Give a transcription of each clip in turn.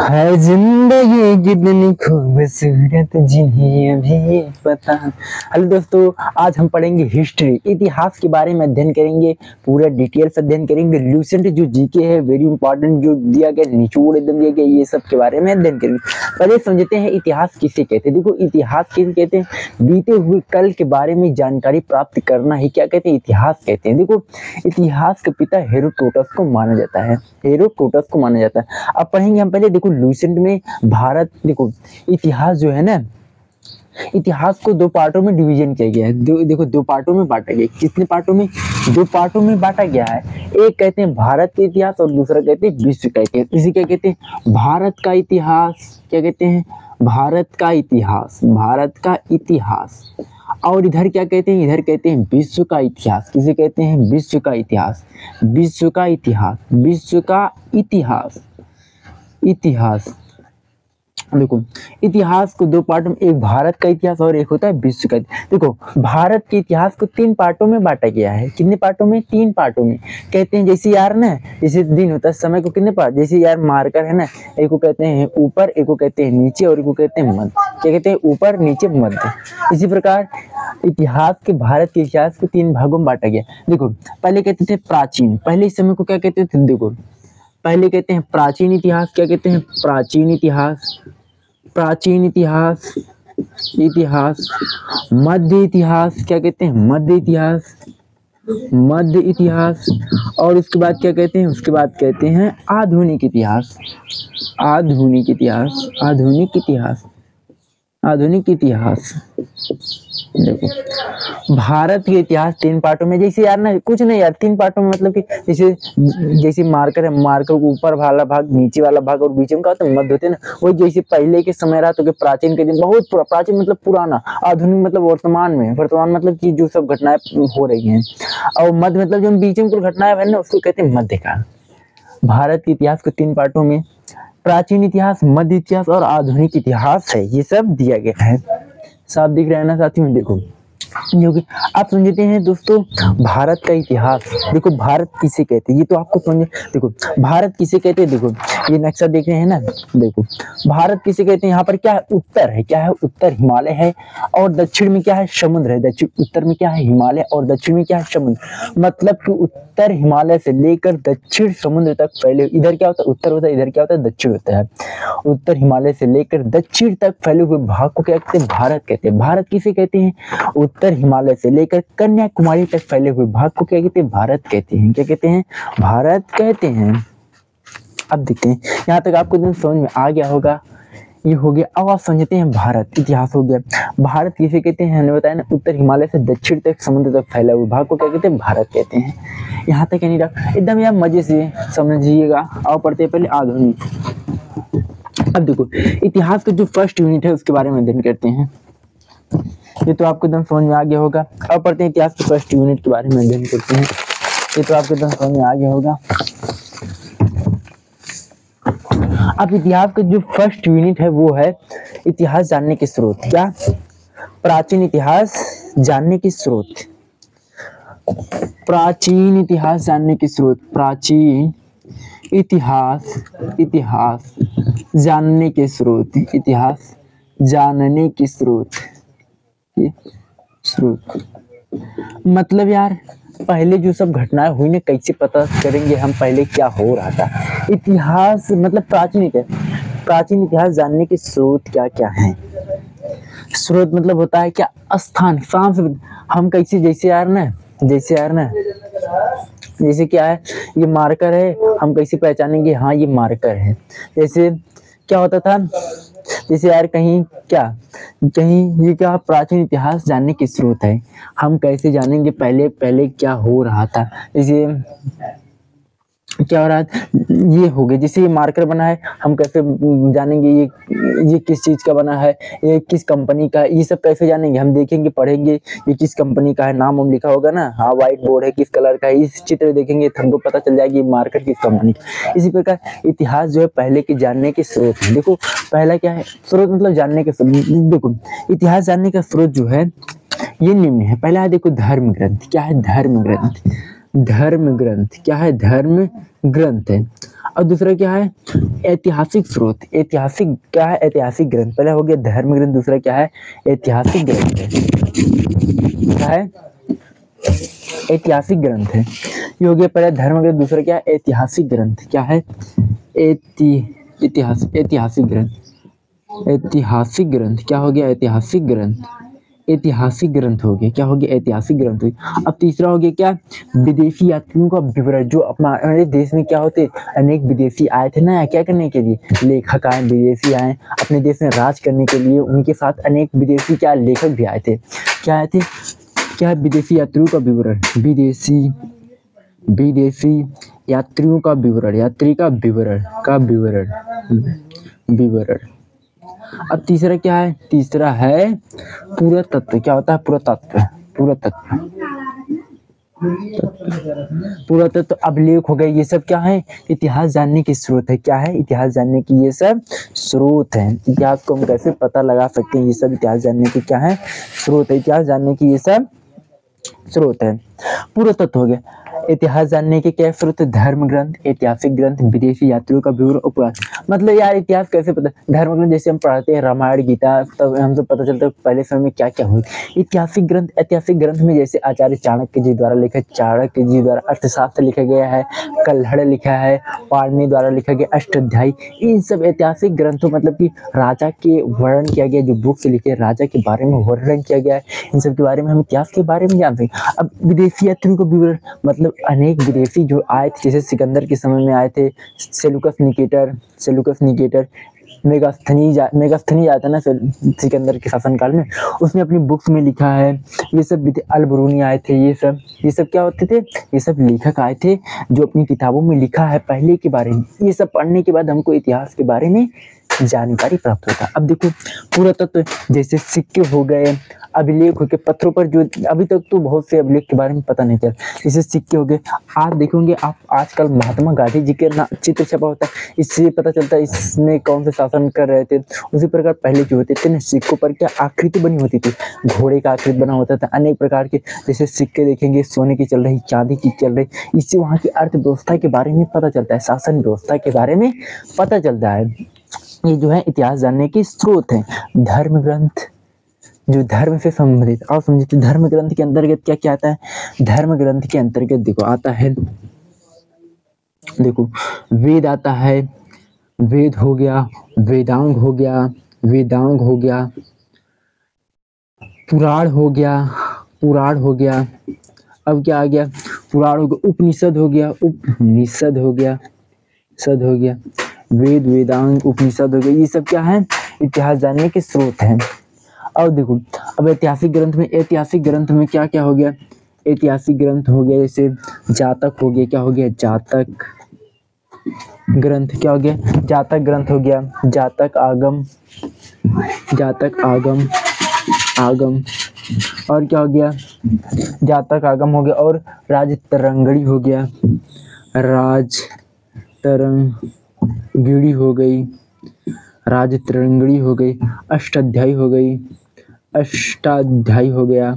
है जिंदगी कितनी खूबसूरत जिन्हें अभी पता। हेलो दोस्तों, आज हम पढ़ेंगे हिस्ट्री, इतिहास के बारे में अध्ययन करेंगे। पूरा डिटेल से अध्ययन करेंगे। लूसेंट जो जीके है वेरी इंपॉर्टेंट जो दिया गया, निचोड़ एकदम दिया गया, ये सब के बारे में अध्ययन करेंगे। पहले समझते हैं इतिहास किसे कहते हैं। देखो, इतिहास किसे कहते हैं? बीते हुए कल के बारे में जानकारी प्राप्त करना ही क्या कहते हैं? इतिहास कहते हैं। देखो, इतिहास के पिता हेरोडोटस को माना जाता है। हेरोडोटस को माना जाता है। अब पढ़ेंगे हम पहले। देखो, लूसेंट में भारत, देखो इतिहास जो है ना, इतिहास को दो पार्टों में डिवीजन किया गया है। देखो दो पार्टों में बांटा गया है। कितने पार्टों में? दो पार्टों में बांटा गया है। एक कहते हैं भारत का इतिहास और दूसरा कहते हैं विश्व का इतिहास। इसे क्या कहते हैं? भारत का इतिहास। क्या कहते हैं? भारत का इतिहास। भारत का इतिहास। और इधर क्या कहते हैं? इधर कहते हैं विश्व का इतिहास। किसे कहते हैं? विश्व का इतिहास। विश्व का इतिहास। विश्व का इतिहास। इतिहास। देखो, इतिहास को दो पार्ट में, एक भारत का इतिहास और एक होता है विश्व का इतिहास। देखो, भारत के इतिहास को तीन पार्टों में बांटा गया है। कितने पार्टों में? तीन पार्टों में। कहते हैं जैसे यार ना, जैसे दिन होता है, समय को कितने पार्ट, जैसे यार मार्कर है ना, एक को कहते हैं ऊपर, एक को कहते हैं नीचे और एक को कहते हैं मध्य। क्या कहते हैं? ऊपर, नीचे, मध्य। इसी प्रकार इतिहास के, भारत के इतिहास को तीन भागों में बांटा गया। देखो, पहले कहते थे प्राचीन। पहले इस समय को क्या कहते थे? देखो, पहले कहते हैं प्राचीन इतिहास। क्या कहते हैं? प्राचीन इतिहास। प्राचीन इतिहास। इतिहास। मध्य इतिहास। क्या कहते हैं? मध्य इतिहास। मध्य इतिहास। और उसके बाद क्या कहते हैं? उसके बाद कहते हैं आधुनिक इतिहास। आधुनिक इतिहास। आधुनिक इतिहास। आधुनिक इतिहास। देखो, भारत के इतिहास तीन पार्टों में। जैसे यार ना, कुछ नहीं यार, तीन पार्टों में मतलब कि जैसे मार्कर है, मार्कर को ऊपर वाला भाग, नीचे वाला भाग और बीच में का होता है मध्य होते हैं ना। वही जैसे पहले के समय रहा तो प्राचीन के दिन, बहुत प्राचीन मतलब पुराना, आधुनिक मतलब वर्तमान में, वर्तमान मतलब कि जो सब घटनाएं हो रही हैं, और मध्य मतलब जो बीच में कुछ घटनाएं है ना, उसको कहते हैं मध्यकाल। भारत के इतिहास को तीन पार्टों में प्राचीन इतिहास, मध्य इतिहास और आधुनिक इतिहास है, ये सब दिया गया है। साफ दिख रहा है ना साथियों? देखो, क्योंकि आप समझते हैं दोस्तों, भारत का इतिहास। देखो, भारत किसे कहते हैं ये तो आपको समझे। देखो, भारत किसे कहते हैं? देखो, ये नक्शा देख रहे हैं ना, देखो भारत किसे कहते हैं? यहाँ पर क्या है? उत्तर है। क्या है? उत्तर हिमालय है और दक्षिण में क्या है? समुद्र है। दक्षिण, उत्तर में क्या है? हिमालय और दक्षिण में क्या है? समुद्र। मतलब कि उत्तर हिमालय से लेकर दक्षिण समुद्र तक फैले। इधर क्या होता है? उत्तर होता है, इधर क्या होता है? दक्षिण होता है। उत्तर हिमालय से लेकर दक्षिण तक फैले हुए भाग को क्या कहते हैं? भारत कहते हैं। भारत किसे कहते हैं? उत्तर हिमालय से लेकर कन्याकुमारी तक फैले हुए भाग को क्या कहते हैं? भारत कहते हैं। क्या कहते हैं? भारत कहते हैं। अब देखते हैं, यहाँ तक आपको एकदम समझ में आ गया होगा। ये हो गया। अब आप समझते हैं भारत इतिहास हो गया। भारत किसे कहते हैं? हमने बताया ना, उत्तर हिमालय से दक्षिण तक समुद्र तक फैला हुआ भाग को क्या कहते हैं? भारत कहते हैं। यहाँ तक नहीं रहा, एकदम यार मजे से समझिएगा। और पढ़ते हैं पहले आधुनिक। अब देखो, इतिहास का जो फर्स्ट यूनिट है उसके बारे में अध्ययन करते हैं। ये तो आपको एकदम समझ में आ गया होगा। अब पढ़ते हैं इतिहास के फर्स्ट यूनिट के बारे में अध्ययन करते हैं। ये तो आपको एकदम समझ में आ गया होगा। अब इतिहास का जो फर्स्ट यूनिट है वो है इतिहास जानने के स्रोत। क्या? प्राचीन इतिहास जानने के स्रोत। प्राचीन इतिहास जानने के स्रोत। प्राचीन इतिहास, इतिहास जानने के स्रोत। इतिहास जानने के स्रोत। स्रोत मतलब यार, पहले जो सब घटनाएं हुई ना, कैसे पता करेंगे हम पहले क्या हो रहा था? इतिहास मतलब प्राचीन इतिहास। प्राचीन इतिहास जानने के स्रोत क्या क्या हैं? स्रोत मतलब होता है क्या? स्थान, स्थान से हम कैसे, जैसे यार ना, जैसे यार ना, जैसे क्या है, ये मार्कर है, हम कैसे पहचानेंगे हाँ ये मार्कर है? जैसे क्या होता था, जैसे यार कहीं क्या, कहीं ये क्या, प्राचीन इतिहास जानने के स्रोत है। हम कैसे जानेंगे पहले पहले क्या हो रहा था? जैसे क्या हो रहा है, ये हो गया। जैसे ये मार्कर बना है, हम कैसे जानेंगे ये किस चीज का बना है, ये किस कंपनी का है? ये सब कैसे जानेंगे? हम देखेंगे, पढ़ेंगे, ये किस कंपनी का है, नाम हम लिखा होगा ना, हाँ व्हाइट बोर्ड है, किस कलर का है, इस चित्र देखेंगे तो हमको पता चल जाएगी मार्कर किस कंपनी का। इसी प्रकार इतिहास जो है पहले के जानने के स्रोत है। देखो, पहला क्या है? स्रोत मतलब जानने के स्रोत। देखो, इतिहास जानने का स्रोत जो है ये निम्न है। पहला है, देखो, धर्म ग्रंथ। क्या है? धर्म ग्रंथ। धर्म ग्रंथ क्या है? धर्म ग्रंथ है। और दूसरा क्या है, ऐतिहासिक स्रोत। ऐतिहासिक क्या है, ऐतिहासिक ग्रंथ। पहला हो गया धर्म ग्रंथ, दूसरा क्या है, ऐतिहासिक ग्रंथ है। क्या है, ऐतिहासिक ग्रंथ है। ये हो गया पहला धर्म ग्रंथ, दूसरा क्या है, ऐतिहासिक ग्रंथ। क्या है, ऐतिहासिक ग्रंथ। ऐतिहासिक ग्रंथ क्या हो गया, ऐतिहासिक ग्रंथ। ऐतिहासिक ग्रंथ हो गया, क्या हो गया, ऐतिहासिक ग्रंथ हो गया। अब तीसरा हो गया क्या, विदेशी यात्रियों का विवरण। जो हमारे देश में क्या होते, अनेक विदेशी आए थे ना, क्या करने के लिए, लेखक आए, विदेशी आए अपने देश में राज करने के लिए। उनके साथ अनेक विदेशी क्या लेखक भी आए थे। क्या आए थे, क्या है, विदेशी यात्रियों का विवरण। विदेशी यात्रियों का विवरण, यात्री का विवरण, विवरण। अब तीसरा क्या है, तीसरा है पुरातत्व। क्या होता है, पुरातत्व। पुरातत्व, पुरातत्व अभिलेख हो गए। ये सब क्या है, इतिहास जानने के स्रोत है। क्या है, इतिहास जानने की ये सब स्रोत है। इतिहास को हम कैसे पता लगा सकते हैं, ये सब इतिहास जानने के क्या है, स्रोत है। इतिहास जानने की ये सब स्रोत है। पुरातत्व हो गया, इतिहास जानने के क्या स्रोत, धर्म ग्रंथ, ऐतिहासिक ग्रंथ, विदेशी यात्रियों का विवरण, उपरांत। मतलब यार इतिहास कैसे पता, धर्म ग्रंथ जैसे हम पढ़ते हैं रामायण गीता, तब हमको पता चलता है पहले समय में क्या क्या हुई। ऐतिहासिक ग्रंथ, ऐतिहासिक ग्रंथ में जैसे आचार्य चाणक्य जी द्वारा लिखा, चाणक्य जी द्वारा अर्थशास्त्र लिखा गया है, कल्हड़ लिखा है, पाणिनि द्वारा लिखा गया अष्टाध्यायी। इन सब ऐतिहासिक ग्रंथों मतलब कि राजा के वर्णन किया गया, जो बुक्स लिखे राजा के बारे में वर्णन किया गया है, इन सब के बारे में हम इतिहास के बारे में जानते हैं। अब विदेशी यात्रियों का विवरण मतलब अनेक विदेशी जो आए थे, जैसे सिकंदर के समय में आए थे, सेलुकस निकेटर, मेगास्थनीज आया था ना सिकंदर के शासनकाल में, उसने अपनी बुक्स में लिखा है। ये सब अल-बरूनी आए थे। ये सब क्या होते थे, ये सब लेखक आए थे जो अपनी किताबों में लिखा है पहले के बारे में। ये सब पढ़ने के बाद हमको इतिहास के बारे में जानकारी प्राप्त होता है। अब देखो पुरातत्व जैसे सिक्के हो गए, अभिलेख हो गए, पत्थरों पर जो अभी तक तो बहुत से अभिलेख के बारे में पता नहीं चला, जैसे सिक्के हो गए। आज देखोगे आप, आजकल महात्मा गांधी जी के चित्र छपा होता है, इससे पता चलता है इसमें कौन से शासन कर रहे थे। उसी प्रकार पहले जो होते थे ना, सिक्कों पर क्या आकृति बनी होती थी, घोड़े का आकृति बना होता था, अनेक प्रकार के जैसे सिक्के देखेंगे, सोने की चल रही, चांदी की चल रही। इससे वहाँ की अर्थव्यवस्था के बारे में पता चलता है, शासन व्यवस्था के बारे में पता चलता है। ये जो है इतिहास जानने के स्रोत हैं। धर्म ग्रंथ जो धर्म से संबंधित, और समझिए धर्म ग्रंथ के अंतर्गत क्या क्या आता है। धर्म ग्रंथ के अंतर्गत देखो आता है, देखो वेद आता है, वेद हो गया, वेदांग हो गया, पुराण हो गया। अब क्या आ गया, पुराण हो गया, उपनिषद हो गया, वेद, वेदांग, उपनिषद हो गया। ये सब क्या है, इतिहास जानने के स्रोत हैं। और देखो अब ऐतिहासिक ग्रंथ में क्या क्या हो गया। ऐतिहासिक ग्रंथ हो गया जैसे जातक हो गया। क्या हो गया, जातक ग्रंथ। क्या हो गया, जातक ग्रंथ हो गया, जातक आगम। और क्या हो गया, जातक आगम हो गया। और राजतरंगिणी हो गया, राजतरंगिणी हो गई, अष्टाध्यायी हो गया,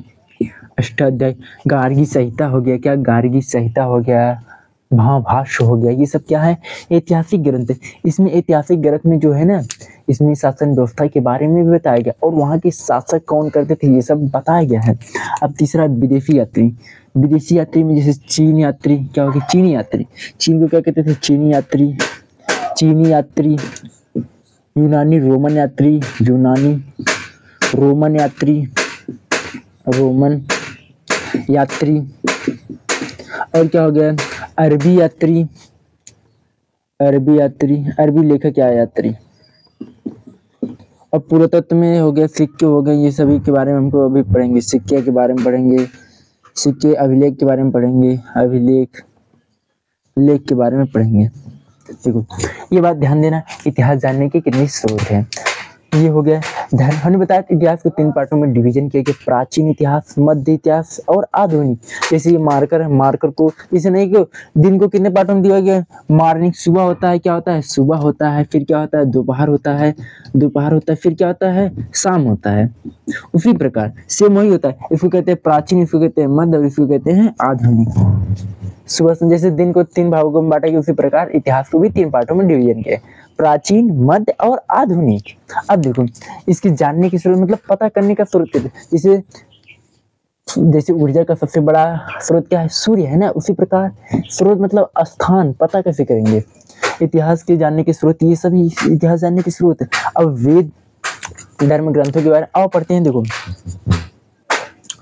गार्गी संहिता हो गया। क्या, गार्गी संहिता हो गया, महाभाष्य हो गया। ये सब क्या है, ऐतिहासिक ग्रंथ है। इसमें ऐतिहासिक ग्रंथ में जो है ना, इसमें शासन व्यवस्था के बारे में भी बताया गया और वहाँ के शासक कौन करते थे, ये सब बताया गया है। अब तीसरा विदेशी यात्री में जैसे चीन यात्री। क्या हो गया, चीनी यात्री। चीन को क्या कहते थे, चीनी यात्री। यूनानी रोमन यात्री। और क्या हो गया, अरबी लेखक क्या यात्री। और पुरातत्व में हो गया, सिक्के हो गए। ये सभी के बारे में हमको अभी पढ़ेंगे, सिक्के के बारे में पढ़ेंगे, सिक्के अभिलेख के बारे में पढ़ेंगे, लेख के बारे में पढ़ेंगे। देखो ये बात ध्यान देना, इतिहास जानने के कितने स्रोत हैं। ये हो गया धर्म। हमने बताया इतिहास को 3 पार्टों में डिवीजन किया गया, प्राचीन इतिहास, मध्य इतिहास और आधुनिक। जैसे ये मार्कर है, मार्कर को जैसे नहीं कि दिन को कितने पार्टों में दिया गया, मॉर्निंग सुबह होता है, क्या होता है सुबह होता है, फिर क्या होता है दोपहर होता है, दोपहर होता है, फिर क्या होता है शाम होता है। उसी प्रकार सेम वही होता है, इसको कहते हैं प्राचीन, इसको कहते हैं मध्य और इसको कहते हैं आधुनिक। सुबह से जैसे दिन को 3 भागों में बांटा गया, उसी प्रकार इतिहास को भी 3 पार्टों में डिवीजन किया, प्राचीन, मध्य और आधुनिक। अब देखो इसकी जानने की स्रोत मतलब पता करने का स्रोत क्या है, जैसे ऊर्जा का सबसे बड़ा स्रोत क्या है, सूर्य है ना, उसी प्रकार स्रोत मतलब स्थान, पता कैसे करेंगे। इतिहास के जानने के स्रोत ये सभी इतिहास जानने के स्रोत है। अब वेद धर्म ग्रंथों के बारे में आओ पढ़ते हैं। देखो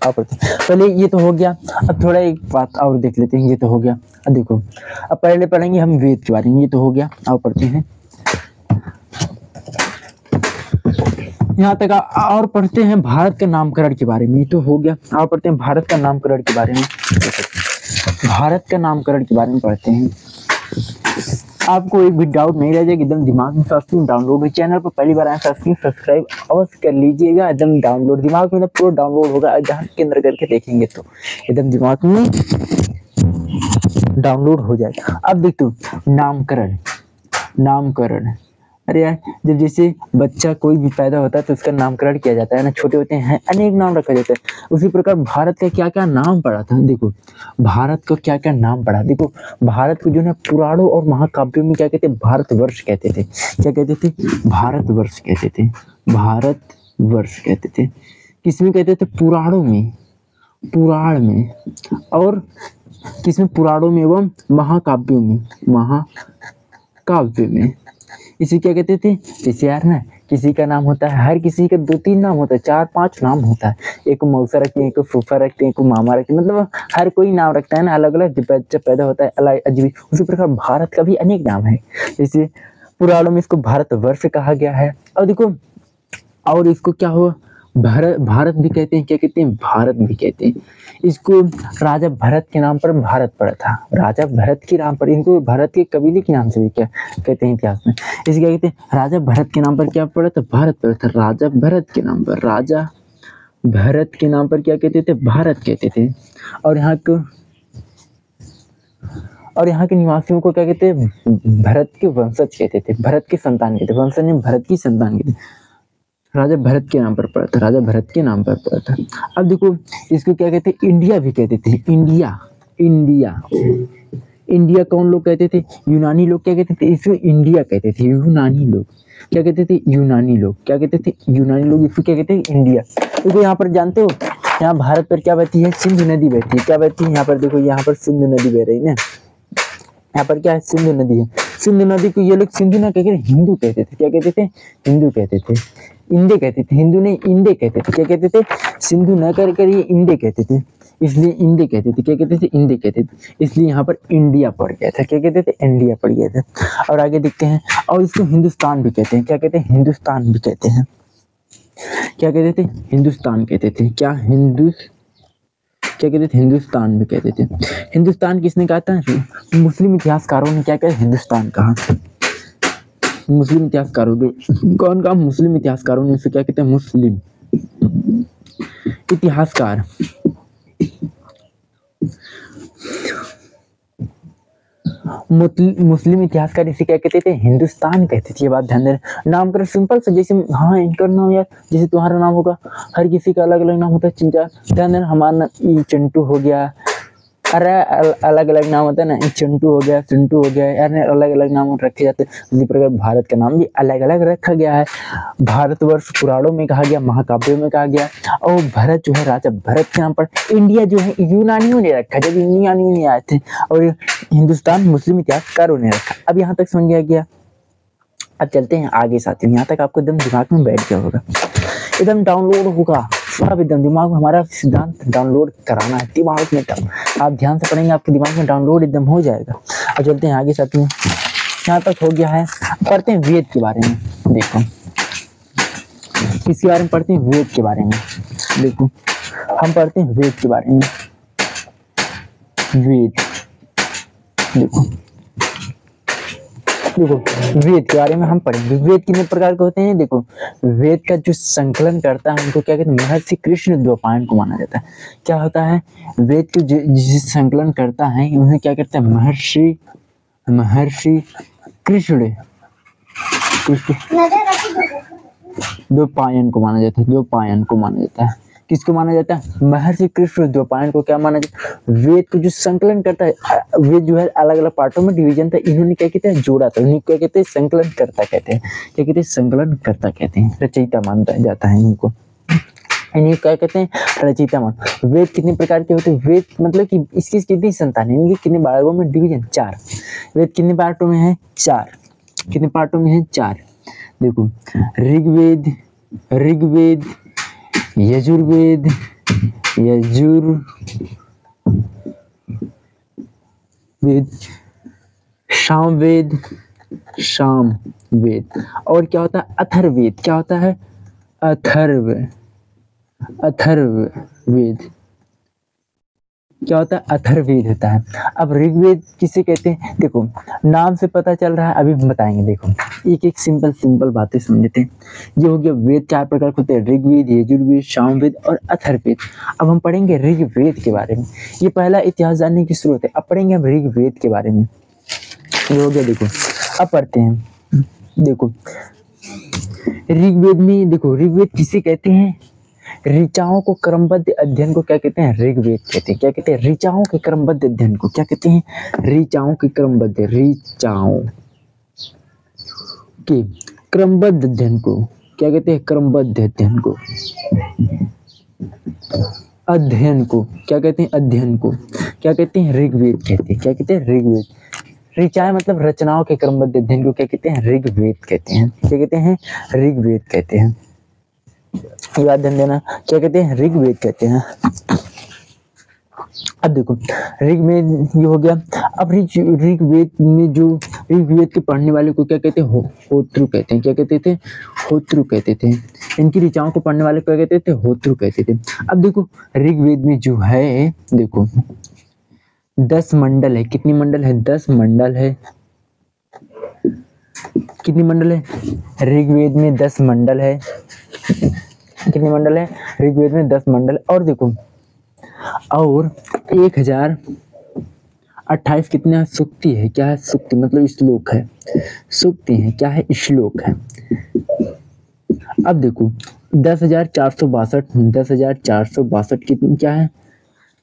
आओ पढ़ते हैं, पहले ये तो हो गया। अब थोड़ा एक बात और देख लेते हैं, ये तो हो गया। अब देखो अब पहले पढ़ेंगे हम वेद के बारे में, ये तो हो गया। आओ पढ़ते हैं, यहाँ तक और पढ़ते हैं भारत का नामकरण के बारे में, ये तो हो गया। आप पढ़ते हैं भारत का नामकरण के बारे में, भारत का नामकरण के बारे में पढ़ते हैं। आपको एक भी डाउट नहीं रह जाएगा, एकदम दिमाग में सबसे डाउनलोड हुई। चैनल पर पहली बार आए सब्सक्राइब अवश्य कर लीजिएगा, एकदम डाउनलोड दिमाग में पूरा डाउनलोड होगा, जहाँ के अंदर करके देखेंगे तो एकदम दिमाग में डाउनलोड हो जाएगा। अब देखो नामकरण, नामकरण अरे यार जब जैसे बच्चा कोई भी पैदा होता है तो उसका नामकरण किया जाता है ना, छोटे होते हैं अनेक नाम रखा जाता है। उसी प्रकार भारत का क्या क्या नाम पड़ा था, देखो भारत का क्या क्या नाम पड़ा। देखो भारत को जो है पुराणों और महाकाव्यों में क्या कहते हैं, भारतवर्ष कहते थे। क्या कहते थे, भारतवर्ष कहते थे, भारतवर्ष कहते थे। किसमें कहते थे, पुराणों में, पुराण में, और किसमें, पुराणों में एवं महाकाव्यों में, महाकाव्य में। इसे क्या कहते थे, जैसे यार ना किसी का नाम होता है, हर किसी का 2-3 नाम होता है, 4-5 नाम होता है। एक को मौसा रखते हैं, एक को फूफा रखते हैं, एक को मामा रखते हैं, मतलब हर कोई नाम रखता है ना अलग अलग, जब पैदा होता है अलग अजीब। उसी प्रकार भारत का भी अनेक नाम है, जैसे पुराणों में इसको भारतवर्ष कहा गया है। और देखो और इसको क्या हुआ, भारत भी कहते हैं, क्या कहते हैं, भारत भी कहते हैं। इसको राजा भरत के नाम पर भारत पड़ा था, राजा भरत के नाम पर, इनको भारत के कबीले के नाम से भी क्या कहते हैं इतिहास में। इसे क्या कहते हैं, राजा भरत के नाम पर क्या पड़ा था, भारत पड़ा था। राजा भरत के नाम पर, राजा भरत के नाम पर क्या कहते थे, भारत कहते थे। और यहाँ के निवासियों को क्या कहते हैं, भरत के वंशज कहते थे, भरत के संतान कहते, वंशज ने भरत की संतान कहते। राजा भरत के नाम पर पड़ा था, राजा भरत के नाम पर पड़ा था। अब देखो इसको क्या कहते हैं, इंडिया भी कहते थे, इंडिया, इंडिया, इंडिया कौन लोग कहते थे, यूनानी लोग क्या कहते थे, इसको इंडिया कहते थे। यूनानी लोग क्या कहते थे, यूनानी लोग क्या कहते थे, यूनानी लोग इसको क्या कहते हैं, इंडिया। देखो यहाँ पर जानते हो, यहाँ भारत पर क्या बहती है, सिंधु नदी बहती है। क्या बहती है यहाँ पर, देखो यहाँ पर सिंधु नदी बह रही है ना, यहाँ पर क्या है, सिंधु नदी है। सिंधु नदी को ये लोग सिंधु ना कहकर हिंदू कहते थे। क्या कहते थे, हिंदू कहते थे, इंडे कहते थे, हिंदू ने इंडे कहते थे। क्या कहते थे, सिंधु न कर कर ये इंडे कहते थे, इसलिए इंडे कहते थे। क्या कहते थे, इंडे कहते थे, इसलिए यहाँ पर इंडिया पड़ गया था। क्या कहते थे, इंडिया पड़ गया था। और आगे देखते हैं, और इसको हिंदुस्तान भी कहते हैं। क्या कहते हैं, हिंदुस्तान भी कहते हैं। क्या कहते थे, हिंदुस्तान कहते थे। क्या कहते थे, हिंदुस्तान भी कहते थे। हिंदुस्तान किसने कहा था, मुस्लिम इतिहासकारों ने क्या कहा, हिंदुस्तान कहा। मुस्लिम इतिहासकारों ने, कौन कहा, मुस्लिम इतिहासकारों ने इसे क्या कहते हैं, मुस्लिम इतिहासकार। मुस्लिम इतिहासकार इसे क्या कहते थे, हिंदुस्तान कहते थे। ये बात ध्यान देना। नामकरण सिंपल से, जैसे हाँ इनका नाम यार, जैसे तुम्हारा नाम होगा, हर किसी का अलग अलग नाम होता है। चिंता ध्यान देना, हमारा नाम चिंटू हो गया, अरे अलग अलग नाम होता है ना, चंटू हो गया, चिंटू हो गया, यार अलग अलग नाम रखे जाते हैं। इसी प्रकार भारत का नाम भी अलग अलग रखा गया है। भारतवर्ष पुराणों में कहा गया, महाकाव्यों में कहा गया। और भरत जो है, राजा भरत के नाम पर। इंडिया जो है यूनानियों ने रखा, जब यूनानियों ने आए थे। और हिंदुस्तान मुस्लिम इतिहासकारों ने रखा। अब यहाँ तक समझ गया। अब चलते हैं आगे साथियों, यहाँ तक आपको एकदम दिमाग में बैठ गया होगा, एकदम डाउनलोड होगा सब, एकदम दिमाग में। हमारा सिद्धांत डाउनलोड कराना है दिमाग में, तब आप ध्यान से पढ़ेंगे, आपके दिमाग में डाउनलोड एकदम हो जाएगा। अब चलते हैं आगे साथियों, यहाँ तक हो गया है। पढ़ते हैं वेद के बारे में। देखो किसके बारे में पढ़ते हैं, वेद के बारे में। देखो हम पढ़ते हैं वेद के बारे में। वेद देखो देखो वेद के बारे में हम पढ़ेंगे। वेद कितने प्रकार के होते हैं? देखो वेद का जो संकलन करता है उनको क्या कहते हैं? महर्षि कृष्ण द्वैपायन को माना जाता है। क्या होता है? वेद के जिसे संकलन करता है उन्हें क्या कहते हैं? महर्षि कृष्ण द्वैपायन को माना जाता है। द्वैपायन को माना जाता है। किसको माना जाता है? महर्षि कृष्ण द्वैपायन को क्या माना जाता है? वेद को जो संकलन करता है, वेद जो है अलग अलग पार्टों में डिवीजन था, इन्होंने क्या कहते हैं? जोड़ा था। इन्हें क्या कहते हैं? संकलन करता कहते हैं। क्या कहते हैं? संकलन करता कहते हैं। रचयिता माना जाता है इनको। इन्हें क्या कहते हैं? रचयिता मान। वेद कितने प्रकार के होते हैं? वेद मतलब कि इसकी कितनी संतान है? इनके कितने भागों में डिवीजन? 4। वेद कितने पार्टों में है? 4। कितने पार्टों में है? 4। देखो ऋग्वेद, यजुर्वेद, सामवेद, और क्या होता है? अथर्ववेद। क्या होता है? अथर्ववेद। क्या होता है? अथर्ववेद होता है। अब ऋग्वेद किसे कहते हैं? देखो नाम से पता चल रहा है, अभी हम बताएंगे। देखो एक एक सिंपल बातें समझते हैं। ये हो गया वेद 4 प्रकार के होते हैं, ऋग्वेद, यजुर्वेद, सामवेद और अथर्ववेद। अब हम पढ़ेंगे ऋग्वेद के बारे में। ये पहला इतिहास जानने की शुरुआत है। अब पढ़ेंगे हम ऋग्वेद के बारे में। ये हो गया। देखो अब पढ़ते हैं। देखो ऋग्वेद में, देखो ऋग्वेद किसे कहते हैं? ऋचाओं को क्रमबद्ध अध्ययन को क्या कहते हैं? ऋग्वेद कहते हैं। क्या कहते हैं? ऋचाओं के क्रमबद्ध अध्ययन को क्या कहते हैं? ऋचाओं के क्रमबद्ध अध्ययन को क्या कहते हैं? क्रमबद्ध अध्ययन को क्या कहते हैं? अध्ययन को क्या कहते हैं? ऋग्वेद कहते हैं। क्या कहते हैं? ऋग्वेद। ऋचाएं मतलब रचनाओं के क्रमबद्ध अध्ययन को क्या कहते हैं? ऋग्वेद कहते हैं। क्या कहते हैं? ऋग्वेद कहते हैं। याद ध्यान देना, क्या कहते हैं? ऋग्वेद कहते हैं। अब देखो ऋग्वेद ये हो गया। अब ऋग्वेद में जो ऋग्वेद के पढ़ने वाले को क्या कहते हैं? होतृ कहते हैं। क्या कहते थे? होतृ कहते थे। इनकी ऋचाओं को पढ़ने वाले को क्या कहते थे? होतृ कहते थे। अब देखो ऋग्वेद में जो है, देखो 10 मंडल है। कितनी मंडल है? 10 मंडल है। कितनी मंडल है? ऋग्वेद में 10 मंडल है। कितने मंडल है? ऋग्वेद में 10 मंडल। और देखो और 1028 कितना सूक्ति है? क्या है? सूक्ति मतलब श्लोक है। सूक्ति है। क्या है? श्लोक है। अब देखो 10,462 कितनी क्या है?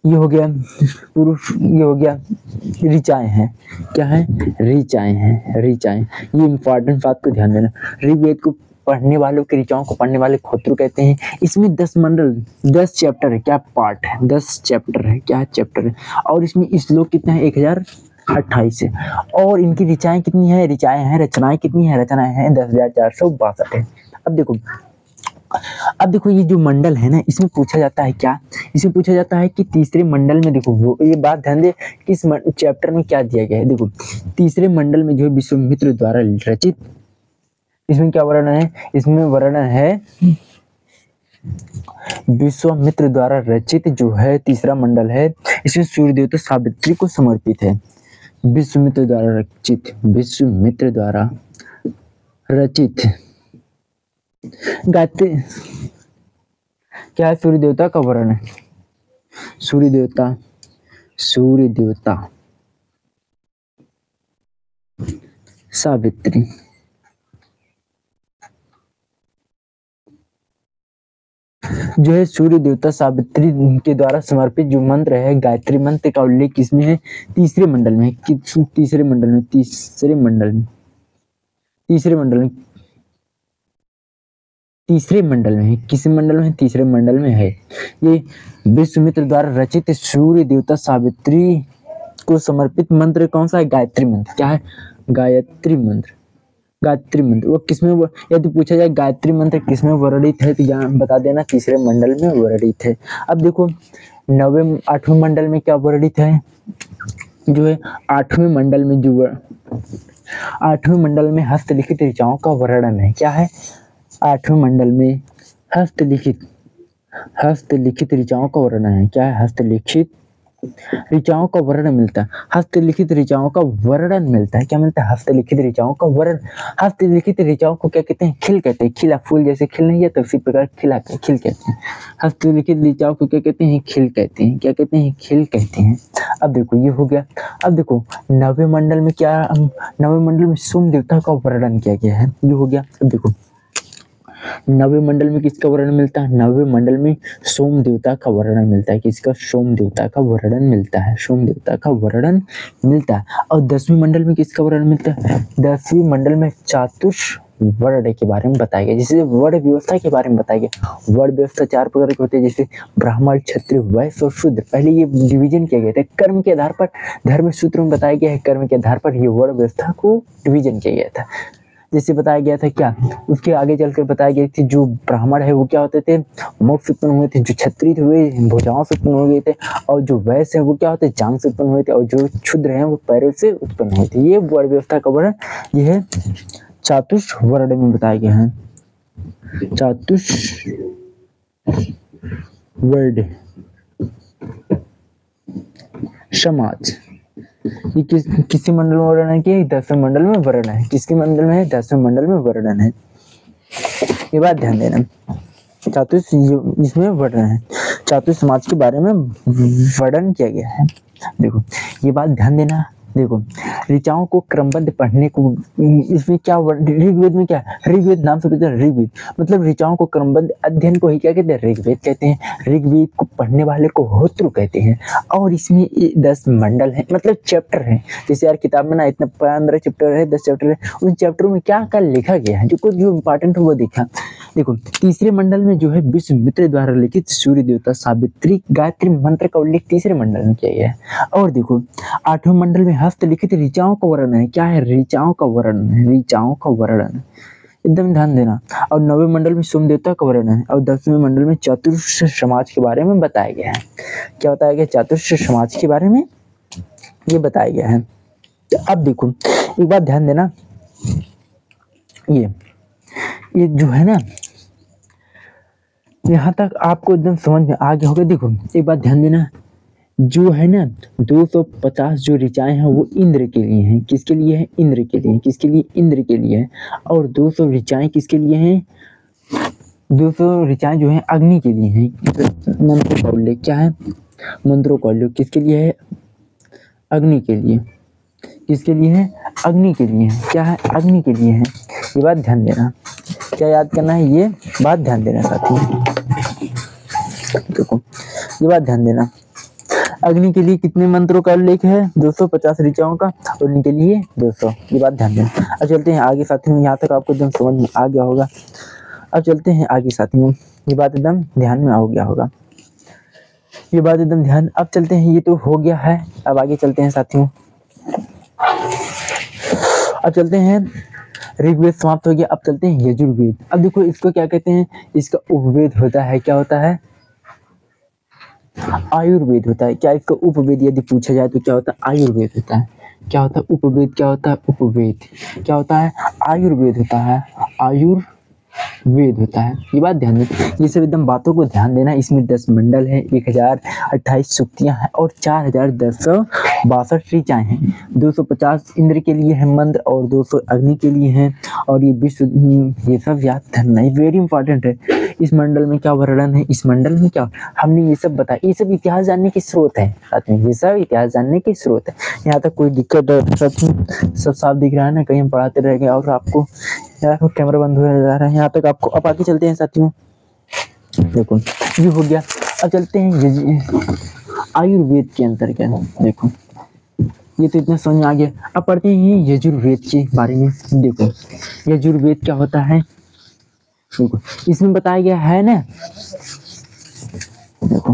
ये हो गया पुरुष। ये हो गया ऋचाएं हैं। क्या है? ऋचाएं हैं। ऋचाएं, ये इंपॉर्टेंट बात को ध्यान देना। ऋग्वेद को पढ़ने वालों के ऋचाओं को पढ़ने वाले होतृ कहते हैं। इसमें 10 मंडल, 10 चैप्टर है। क्या? पार्ट है। 10 चैप्टर है। क्या? चैप्टर है। और इसमें श्लोक कितने हैं? 1028 है। और इनकी ऋचाएं कितनी है? ऋचाएं हैं। रचनाएं कितनी है? रचनाएं हैं 10,462 है। अब देखो ये जो मंडल है ना, इसमें पूछा जाता है क्या? इसमें पूछा जाता है कि तीसरे मंडल में, देखो वो ये बात ध्यान दे कि इस चैप्टर में क्या दिया गया है। देखो तीसरे मंडल में जो है विश्वामित्र द्वारा रचित, इसमें क्या वर्णन है? इसमें वर्णन है विश्वामित्र द्वारा रचित जो है तीसरा मंडल है, इसमें सूर्य देवता सावित्री को समर्पित है। विश्वामित्र द्वारा रचित गायत्री क्या है? सूर्य देवता का वर्णन है। सूर्य देवता सावित्री। जो है सूर्य देवता सावित्री के द्वारा समर्पित जो मंत्र है, गायत्री मंत्र का उल्लेख किसमें है? तीसरे मंडल में। तीसरे मंडल में है। किस मंडल में? तीसरे मंडल में है। ये विश्वामित्र द्वारा रचित सूर्य देवता सावित्री को समर्पित मंत्र कौन सा है? गायत्री मंत्र। क्या है? गायत्री मंत्र। वो किसमें, यदि पूछा जाए गायत्री मंत्र किसमें वर्णित है तो यहाँ बता देना तीसरे मंडल में वर्णित है। अब देखो 8वें मंडल में क्या वर्णित है? जो है 8वें मंडल में हस्तलिखित ऋचाओं का वर्णन है। क्या है? 8वें मंडल में हस्तलिखित ऋचाओं का वर्णन है। क्या है? हस्तलिखित ऋचाओं का वर्णन मिलता है, हस्तलिखित ऋचाओं का वर्णन मिलता है। क्या मिलता है? हस्तलिखित ऋचाओं का वर्णन। हस्तलिखित ऋचाओं को क्या कहते हैं? खिल कहते हैं। खिला, फूल जैसे खिल नहीं जाता उसी प्रकार खिला खिल कहते हैं। हस्तलिखित ऋचाओं को क्या कहते हैं? खिल कहते हैं। क्या कहते हैं? खिल कहते हैं। अब देखो ये हो गया। अब देखो नवे मंडल में क्या, नवे मंडल में सोम देवता का वर्णन किया गया है, ये हो गया। अब देखो नवे मंडल में किसका वर्णन मिलता है? नवे मंडल में सोम देवता का वर्णन मिलता है। किसका? सोम देवता का वर्णन मिलता है। सोम देवता का वर्णन मिलता है। और 10वीं मंडल में किसका वर्णन मिलता है? 10वीं मंडल में चातुर्वर्ण के बारे में बताया गया, जैसे वर्ण व्यवस्था के बारे में बताया गया। वर्ण व्यवस्था 4 प्रकार की होती है, जैसे ब्राह्मण, क्षत्रिय, वैश्य और शूद्र। पहले ये डिवीजन किया गया था कर्म के आधार पर, धर्म सूत्र में बताया गया है कर्म के आधार पर ये वर्ण व्यवस्था को डिवीजन किया गया था। जैसे बताया गया था क्या, उसके आगे चलकर बताया गया कि जो ब्राह्मण है वो क्या होते थे? मोक्ष से उत्पन्न हुए थे। जो क्षत्रिय हुए भुजाओं से उत्पन्न हुए थे, और जो वैश्य है वो क्या होते? जांग से उत्पन्न हुए थे, और जो क्षुद्र हैं वो पैरों से उत्पन्न हुए थे। ये वर्ण व्यवस्था का वर्णन ये है चातुर्वर्ण में बताया गया है। चातुर्वर्ण समाज ये किसी मंडल में वर्णन किया? 10वें मंडल में वर्णन है। किसके मंडल में है? 10वें मंडल में वर्णन है। ये बात ध्यान देना, इसमें वर्णन है, चातुर समाज के बारे में वर्णन किया गया है। देखो ये बात ध्यान देना। देखो ऋचाओं को क्रमबद्ध पढ़ने को, इसमें क्या ऋग्वेद में क्या, ऋग्वेद नाम से पता है ऋग्वेद मतलब ऋचाओं को क्रमबद्ध अध्ययन को ही क्या कहते हैं? ऋग्वेद कहते हैं। ऋग्वेद को पढ़ने वाले को होत्र कहते हैं। और इसमें 10 मंडल है, मतलब चैप्टर है। जैसे यार किताब में ना इतना 15 चैप्टर है, 10 चैप्टर है, उन चैप्टरों में क्या क्या लिखा गया है, जो इंपॉर्टेंट है वो देखा। देखो तीसरे मंडल में जो है विश्वामित्र द्वारा लिखित सूर्य देवता सावित्री गायत्री मंत्र का उल्लेख तीसरे मंडल में किया गया है। और देखो 8वें मंडल में हस्तलिखित ऋचाओं का वर्णन है। क्या है? ऋचाओं का वर्णन है। ऋचाओं का वर्णन एकदम ध्यान देना। और 9वें मंडल में सोम देवता का वर्णन है। और 10वें मंडल में चातुर्वर्ण्य समाज के बारे में बताया गया है। क्या बताया गया? चातुर्वर्ण्य समाज के बारे में ये बताया गया है। तो अब देखो एक बात ध्यान देना, ये जो है ना, यहाँ तक आपको एकदम समझ में आ गया होगा। देखो एक बात ध्यान देना, जो है ना 250 जो ऋचाएं हैं वो इंद्र के लिए हैं। किसके लिए है? इंद्र के लिए। किसके लिए? इंद्र के लिए है। और 200 ऋचाएं किसके लिए हैं? 200 ऋचाएं जो हैं अग्नि के लिए हैं। मंत्रों का उल्लेख क्या है? मंत्रों का उल्लेख किसके लिए है? अग्नि के लिए। किसके लिए है? अग्नि के लिए। क्या है? अग्नि के लिए है। ये बात ध्यान देना, क्या याद करना है? ये बात ध्यान देना साथी। देखो ये बात ध्यान देना, अग्नि के लिए कितने मंत्रों का उल्लेख है? 250 ऋचाओं का, और इनके लिए 200। ये बात ध्यान देना। अब चलते हैं आगे साथियों, यहाँ तक आपको एकदम समझ में आ गया होगा। अब चलते हैं आगे साथियों, ये बात एकदम ध्यान में आ गया होगा, ये बात एकदम ध्यान। अब चलते हैं, ये तो हो गया है, अब आगे चलते हैं साथियों। अब चलते हैं, ऋग्वेद समाप्त हो गया, अब चलते हैं यजुर्वेद। अब देखो इसको क्या कहते हैं? इसका उपवेद होता है। क्या होता है? आयुर्वेद होता है। क्या इसका उपवेद यदि पूछा जाए तो क्या होता है? आयुर्वेद होता है। क्या होता है? उपवेद। क्या होता है? उपवेद। क्या होता है? आयुर्वेद होता है। आयुर्वेद होता है। ये बात ध्यान देना, ये सब एकदम बातों को ध्यान देना। इसमें 10 मंडल है, 1028 सूक्तियां हैं और 4162 ऋचाएं हैं। 250 इंद्र के लिए है मंत्र और 200 अग्नि के लिए हैं। और ये विश्व, ये सब याद करना वेरी इंपॉर्टेंट है। इस मंडल में क्या वर्णन है? इस मंडल में क्या, हमने ये सब बताया। ये सब इतिहास जानने के स्रोत है साथ में, ये सब इतिहास जानने के स्रोत है। यहाँ तक कोई दिक्कत सब साफ दिख रहा है ना? कहीं हम पढ़ाते रह गए और आपको यार कैमरा बंद हो जा रहा है यहाँ तक आपको। अब आगे चलते हैं साथियों, देखो ये हो गया। अब चलते हैं आयुर्वेद के अंतर्गत। देखो ये तो इतना समझ में आ गया। अब पढ़ते हैं यजुर्वेद के बारे में। देखो यजुर्वेद क्या होता है, देखो इसमें बताया गया है ना। देखो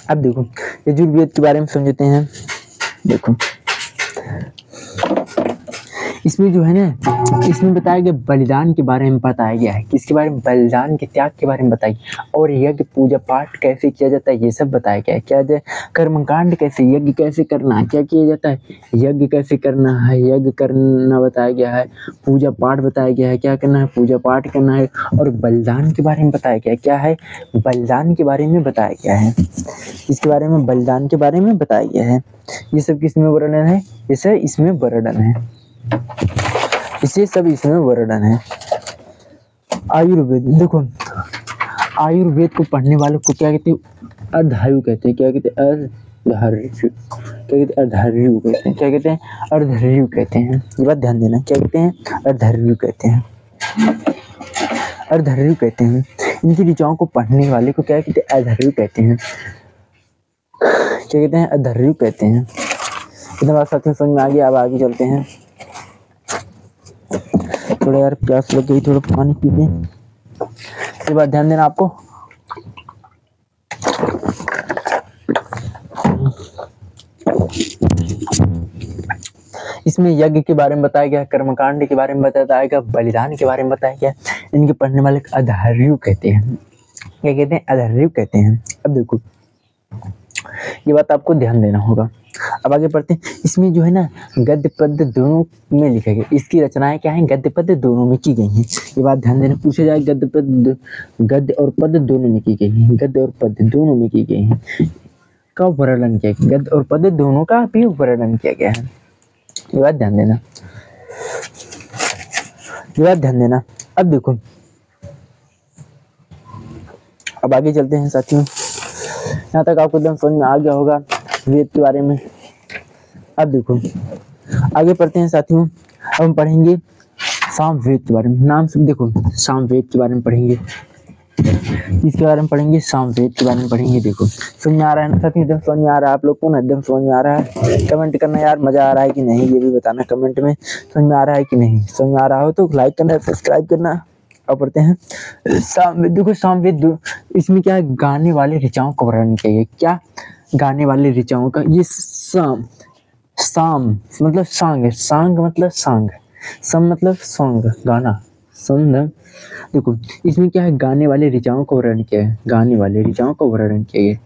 अब देखो यजुर्वेद के बारे में समझते हैं। देखो इसमें जो है ना, इसमें बताया गया बलिदान के बारे में बताया गया है। किसके बारे में? बलिदान के त्याग के बारे में बताया गया। और यज्ञ पूजा पाठ कैसे किया जाता है ये सब बताया गया है। क्या है? कर्मकांड कैसे, यज्ञ कैसे करना है, क्या किया जाता है, यज्ञ कैसे करना है, यज्ञ करना बताया गया है। पूजा पाठ बताया गया है, क्या करना है, पूजा पाठ करना है। और बलिदान के बारे में बताया गया है। क्या है? बलिदान के बारे में बताया गया है। इसके बारे में बलिदान के बारे में बताया गया है। ये सब किसमें वर्णन है? ये सब इसमें वर्णन है। इसे सब इसमें वर्णन है। आयुर्वेद, देखो आयुर्वेद को पढ़ने वालों को क्या कहते हैं? अर्धायु कहते हैं। क्या कहते हैं? अर्धायु। क्या कहते हैं? अर्धायु कहते हैं। क्या कहते हैं? अर्धायु कहते हैं। ये बात ध्यान देना। क्या कहते हैं? अर्धायु कहते हैं। अर्धायु कहते हैं। इनकी ऋचाओं को पढ़ने वाले को क्या कहते हैं? अर्धायु कहते हैं। क्या कहते हैं? अर्धायु कहते हैं। इतना बात साथियों समझ में आ गया। अब आगे चलते हैं। थोड़ा यार प्यास लग गई, थोड़ा पानी पीते हैं। ये बात ध्यान देना आपको। इसमें यज्ञ के बारे में बताया गया, कर्मकांड के बारे में बताया गया, बलिदान के बारे में बताया गया। इनके पढ़ने वाले अर्धायु कहते हैं। क्या कहते हैं? अर्धायु कहते हैं। अब देखो ये बात आपको ध्यान देना होगा। अब आगे पढ़ते हैं। इसमें जो है ना गद्य पद्य दोनों में लिखा गया। इसकी रचनाएं क्या हैं? गद्य पद्य दोनों में की गई हैं। ये बात ध्यान देना। पूछा जाए गद्य और पद्य दोनों में की गई है। गद्य और पद्य दोनों में की गई है का वर्णन किया गया। गद्य और पद्य दोनों का भी वर्णन किया गया है। ये बात ध्यान देना। ये बात ध्यान देना। अब देखो अब आगे चलते हैं साथियों। यहाँ तक आपको एकदम समझ में आ गया होगा वेद के बारे में। अब देखो आगे पढ़ते हैं साथियों। अब हम पढ़ेंगे सामवेद के बारे में। नाम से देखो सामवेद के बारे में पढ़ेंगे। इसके बारे में पढ़ेंगे, सामवेद के बारे में पढ़ेंगे। देखो समझ में आ रहा है ना साथियों? एकदम समझ में आ रहा है आप लोग को ना? एकदम समझ में आ रहा है? कमेंट करना यार, मजा आ रहा है कि नहीं ये भी बताना कमेंट में। समझ में आ रहा है कि नहीं? समझ में आ रहा हो तो लाइक करना, सब्सक्राइब करना। अब पढ़ते हैं सामवेद। देखो सामवेद इसमें क्या है? गाने वाले ऋचाओं का वर्णन किया गया। क्या? गाने वाले ऋचाओं का। ये साम मतलब सांग है। सांग मतलब सांग। सम मतलब सॉन्ग, गाना, संग। देखो इसमें क्या है? गाने वाले ऋचाओं का वर्णन किया है। गाने वाले ऋचाओं का वर्णन किया गया।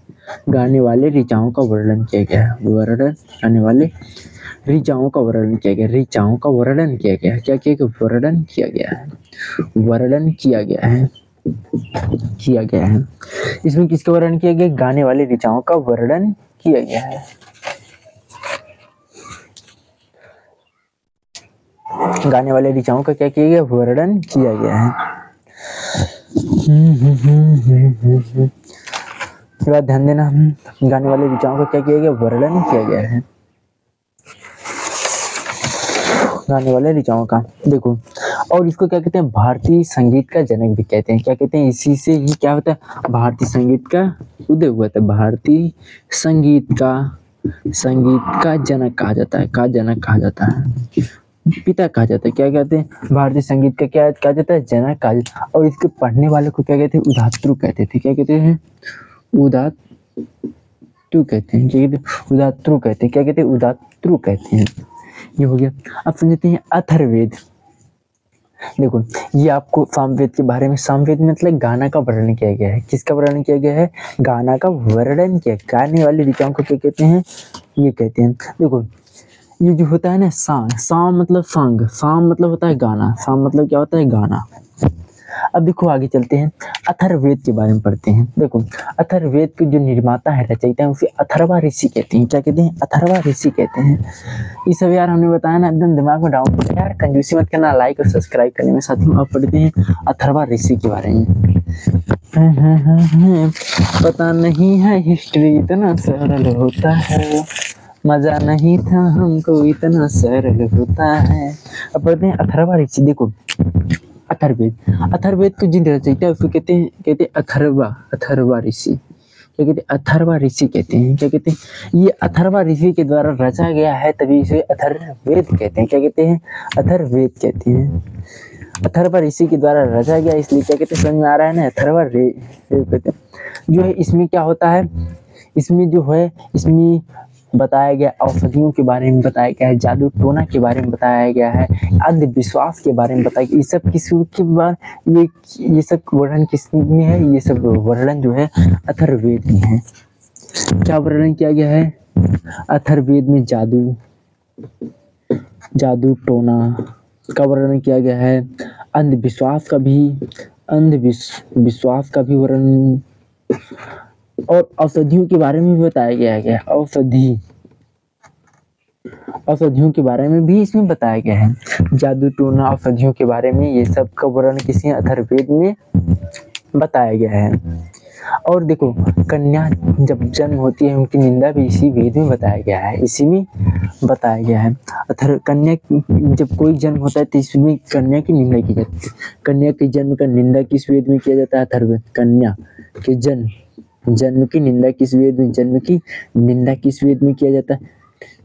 गाने वाले ऋचाओं का वर्णन किया गया है। वर्णन, गाने वाले ऋचाओं का वर्णन किया गया। ऋचाओं का वर्णन किया गया। क्या किया गया? वर्णन किया गया है। वर्णन किया गया है। किया गया है। इसमें किसका वर्णन किया गया? गाने वाले ऋचाओं का वर्णन किया गया है। गाने वाले ऋचाओं का क्या किया गया? वर्णन किया गया है। ये बात ध्यान देना। गाने वाले ऋचाओं का क्या किया गया? वर्णन किया गया है। गाने वाले ऋचाओं का। देखो और इसको क्या कहते हैं? भारतीय संगीत का जनक भी कहते हैं। क्या कहते हैं? इसी से ही क्या होता है? भारतीय संगीत का उदय हुआ था। भारतीय संगीत का जनक कहा जाता है। का जनक कहा जाता है, पिता कहा जाता है। क्या कहते हैं? भारतीय संगीत का क्या कहा जाता है? जनक कहा जाता है। और इसके पढ़ने वाले को क्या कहते हैं? उदात्तु कहते थे। क्या कहते हैं? उदात्तु कहते हैं। क्या कहते हैं? उदात्तु कहते हैं। क्या कहते हैं? उदात्तु कहते हैं। ये हो गया। अब समझते हैं अथर्ववेद। देखो ये आपको सामवेद के बारे में। सामवेद में मतलब गाना का वर्णन किया गया है। किसका वर्णन किया गया है? गाना का वर्णन किया। गाने वाले ऋचाओं को क्या कहते हैं? ये कहते हैं। देखो ये जो होता है ना साम मतलब सांग। साम मतलब होता है गाना। साम मतलब क्या होता है? गाना। अब देखो आगे चलते हैं। अथर्ववेद के बारे में पढ़ते हैं। देखो अथर्ववेद के जो निर्माता है, रचयिता है, उसे अथर्वा ऋषि कहते हैं। क्या कहते हैं? अथर्वा ऋषि कहते हैं। ये सब यार हमने बताया ना, एकदम दिमाग में डाउन होता है यार। कंजूसी मत करना लाइक और सब्सक्राइब करने में साथियों। अब पढ़ते हैं अथर्वा ऋषि के बारे में। पता नहीं है हिस्ट्री इतना सरल होता है, मजा नहीं था हमको इतना सरल होता है। अब पढ़ते हैं अथर्वा ऋषि। देखो अथर्ववेद को जिन रचयिता है उसको कहते हैं अथर्वा ऋषि। क्या कहते हैं? अथर्वा ऋषि कहते हैं। क्या कहते हैं? ये अथर्वा ऋषि के द्वारा रचा गया है, तभी इसे अथर्ववेद कहते हैं। क्या कहते हैं? अथर्ववेद कहते हैं। अथर्वा ऋषि के द्वारा रचा गया, इसलिए क्या कहते हैं? समझ में आ रहा है ना? अथर्वा कहते हैं। जो है इसमें क्या होता है? इसमें जो है इसमें बताया गया, औषधियों के बारे में बताया गया है, जादू टोना के बारे में बताया गया है, अंधविश्वास के बारे में बताया गया। ये सब किस के बारे ये सब वर्णन किस में है? ये सब वर्णन जो है अथर्ववेद में है। क्या वर्णन किया गया है अथर्ववेद में? जादू टोना का वर्णन किया गया है, अंधविश्वास का भी वर्णन, और औषधियों के बारे में भी बताया गया है। औषधियों के बारे में भी इसमें बताया गया है। जादू टोना, औषधियों के बारे में, ये सब का वर्णन किसी अथर्ववेद में बताया गया है। और देखो, कन्या जब जन्म होती है उनकी निंदा भी इसी वेद में बताया गया है, इसी में बताया गया है। कन्या जब कोई जन्म होता है तो इसमें कन्या की निंदा की जाती है। कन्या के जन्म का निंदा किस वेद में किया जाता है? अथर्ववेद। कन्या के जन्म की निंदा किस वेद में? जन्म की निंदा किस वेद में किया जाता है?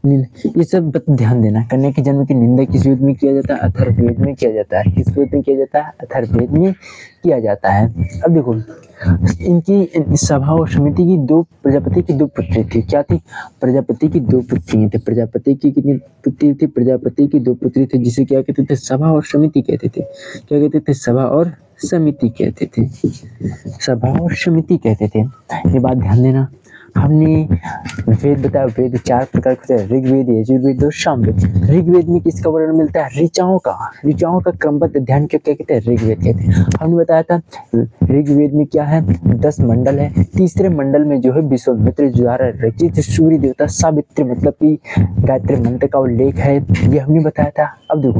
ये सब ध्यान देना। कन्या के जन्म की निंदा किस वेद में किया जाता है? अथर्ववेद में किया जाता है। किस वेद में किया जाता है? अथर्ववेद में किया जाता है। अब देखो, इनकी सभा और समिति की प्रजापति की दो पुत्री थी। क्या थी? प्रजापति की दो पुत्री थी। प्रजापति की कितनी पुत्री थी? प्रजापति की दो पुत्री थी, जिसे क्या कहते थे? सभा और समिति कहते थे। क्या कहते थे? सभा और समिति कहते थे। सभा और समिति कहते थे। ये बात ध्यान देना। हमने वेद बताया, वेद 4 प्रकार के होते हैं, ऋग्वेद, यजुर्वेद और सामवेद। ऋग्वेद में किसका वर्णन मिलता है? ऋचाओं का क्रमबद्ध अध्ययन क्या कहते हैं? ऋग्वेद कहते हैं। हमने बताया था ऋग्वेद में क्या है? 10 मंडल है। तीसरे मंडल में जो है विश्वामित्र द्वारा रचित सूर्य देवता सावित्री मतलब कि गायत्री मंत्र का उल्लेख है, ये हमने बताया था। अब देखो,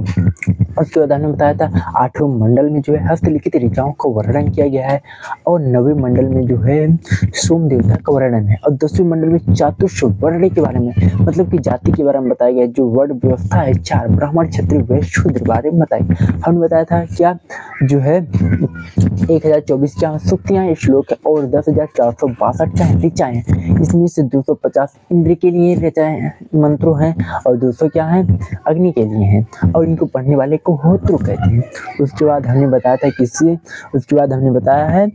उसके बाद हमने बताया था 8वें मंडल में जो है हस्तलिखित ऋचाओं का वर्णन किया गया है, और 9वें मंडल में जो है सोम देवता का वर्णन है, और 10वें मंडल में चातुर्ष वर्ण के बारे में मतलब कि जाति के बारे में बताया गया है। जो वर्ण व्यवस्था है 4, ब्राह्मण, क्षत्रिय, वैश्य, शूद्र बारे में बताया। हमने बताया था क्या जो है 1024 सूक्तियां श्लोक है, और 10,462 ऋचाएं हैं। इसमें से 250 इंद्र के लिए ऋचाएं मंत्रों हैं, और 200 क्या है? अग्नि के लिए हैं, और इनको पढ़ने वाले को होत्र कहते हैं। उसके बाद हमने बताया था उसके बाद हमने बताया है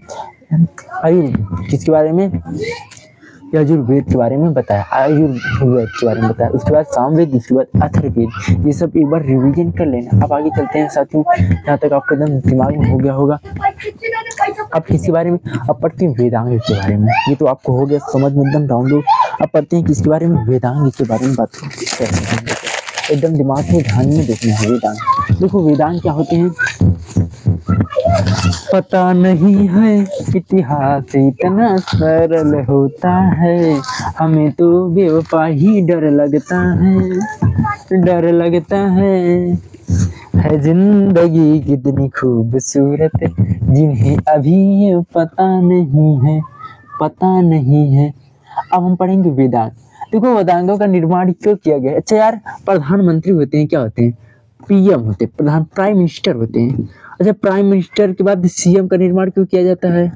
किसके बारे में? यजुर्वेद के बारे में बताया, आयुर्वेद के बारे में बताया। उसके बाद सामवेद, उसके बाद अथर्ववेद। ये सब एक बार रिवीजन कर लेना। अब आगे चलते हैं साथियों, यहाँ तक आपका एकदम दिमाग में हो गया होगा। अब किसके बारे में? अब पढ़ते हैं वेदांग के बारे में। ये तो आपको हो गया समझ में एकदम डाउनलोड। अब पढ़ते हैं किसके बारे में? वेदांग के बारे में बात करते हैं। एकदम दिमाग में ध्यान में देखना है वेदांग। देखो, वेदांग क्या होते हैं? पता नहीं है इतिहास इतना सरल होता है, हमें तो बेवफा ही डर लगता है जिंदगी कितनी खूबसूरत जिन्हें अभी ये पता नहीं है। अब हम पढ़ेंगे वेदांग। देखो, वेदांगों का निर्माण क्यों किया गया? अच्छा यार, प्रधानमंत्री होते हैं, क्या होते हैं? पीएम होते हैं, प्राइम मिनिस्टर होते हैं। अच्छा, प्राइम मिनिस्टर के बाद सीएम का निर्माण क्यों किया जाता है?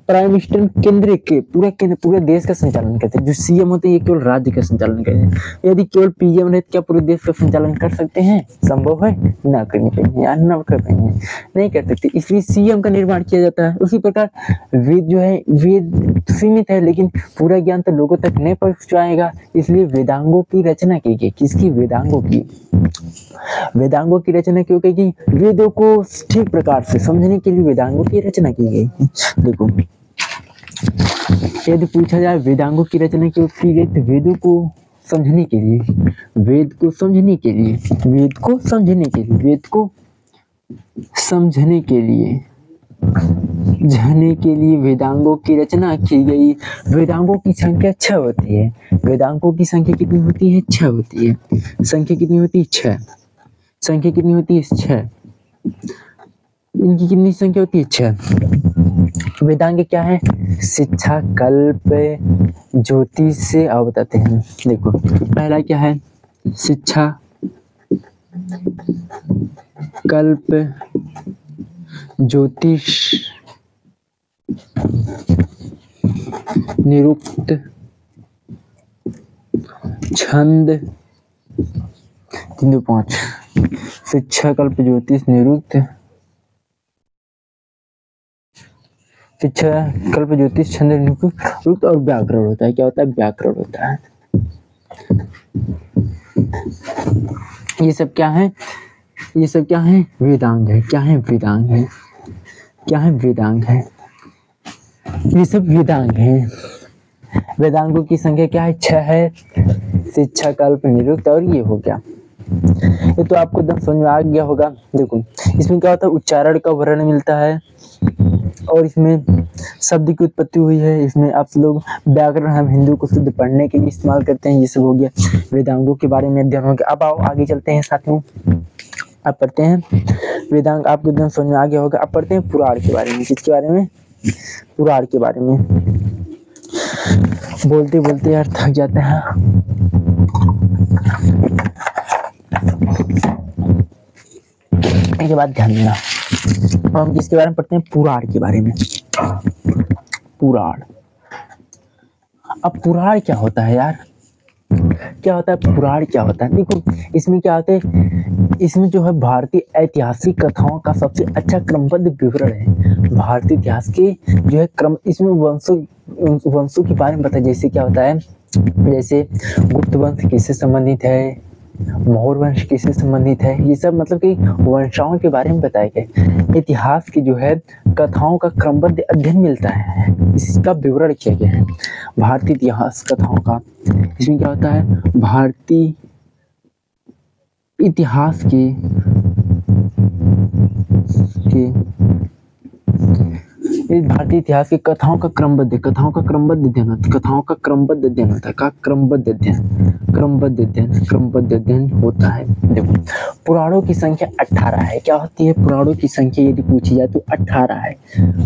प्राइम मिनिस्टर पूरे देश का संचालन करते हैं। जो सीएम होते हैं ये केवल राज्य का संचालन करते हैं। यदि केवल पीएम रहे तो क्या पूरे देश का संचालन कर सकते हैं? संभव है? ना करनी पाएंगे या ना कर पाएंगे, नहीं कर सकते। इसलिए सीएम का निर्माण किया जाता है। उसी प्रकार वेद जो है, वेद सीमित है लेकिन पूरा ज्ञान तो लोगों तक नहीं पहुंचाएगा, इसलिए वेदांगों की रचना की गई। किसकी? वेदांगों की रचना क्यों की गई? वेदों को ठीक प्रकार से समझने के लिए वेदांगों की रचना की गई। देखो, यदि पूछा जाए वेदांगों की रचना क्यों की गई, तो वेद को समझने के लिए वेदांगों की रचना की गई। वेदांगों की संख्या 6 होती है। वेदांगों की संख्या कितनी होती है? 6 होती है। संख्या कितनी होती है? 6। इनकी कितनी संख्या होती है? 6। वेदांग क्या है? शिक्षा, कल्प, ज्योतिष से आप बताते हैं। देखो, पहला क्या है? शिक्षा, कल्प, ज्योतिष, निरुक्त, छंद, 5। शिक्षा, कल्प, ज्योतिष, निरुक्त, छंद, निरुक्त और व्याकरण होता है। क्या होता है? व्याकरण होता है। ये सब क्या है? ये सब क्या है? वेदांग है। क्या है? वेदांग है। क्या है? वेदांग है। ये सब वेदांग है। वेदांगों की संख्या क्या है? 6 है। शिक्षा, कल्प, निरुक्त और ये हो गया। ये तो आपको एकदम समझ में आ गया होगा। देखो इसमें क्या होता है, उच्चारण का वर्ण मिलता है और इसमें शब्द की उत्पत्ति हुई है। इसमें आप लोग व्याकरण हम हिंदू को शुद्ध पढ़ने के लिए इस्तेमाल करते हैं। ये सब हो गया, वेदांगों के बारे में अध्ययन हो गया। अब आओ आगे चलते हैं साथियों। अब पढ़ते हैं वेदांग, आपको एकदम समझ में आ गया होगा। अब पढ़ते हैं पुराण के बारे में। किसके बारे में? पुराण के बारे में। बोलते बोलते यार थक जाते हैं। इसके बाद ध्यान देना, हम किसके बारे में पढ़ते हैं? पुराण के बारे में। पुराण। अब पुराण क्या होता है यार? क्या होता है पुराण? क्या होता है? देखो इसमें क्या होता है, इसमें जो है भारतीय ऐतिहासिक कथाओं का सबसे अच्छा क्रमबद्ध विवरण है। भारतीय इतिहास के जो है क्रम, इसमें वंशों के बारे में बताया। जैसे क्या होता है, जैसे गुप्त वंश किससे संबंधित है, मौर्य वंश किससे संबंधित है, ये सब मतलब कि वंशाओं के बारे में बताए गए। इतिहास की जो है कथाओं का क्रमबद्ध अध्ययन मिलता है, इसका विवरण किया गया है भारतीय इतिहास कथाओं का। इसमें क्या होता है, भारतीय इतिहास के भारतीय इतिहास के कथाओं का क्रमबद्ध अध्ययन होता है। कथाओं का क्रमबद्ध अध्ययन होता है। क्रमबद्ध अध्ययन होता है। देखो पुराणों की संख्या 18 है। क्या होती है पुराणों की संख्या? यदि पूछी जाए तो 18 है।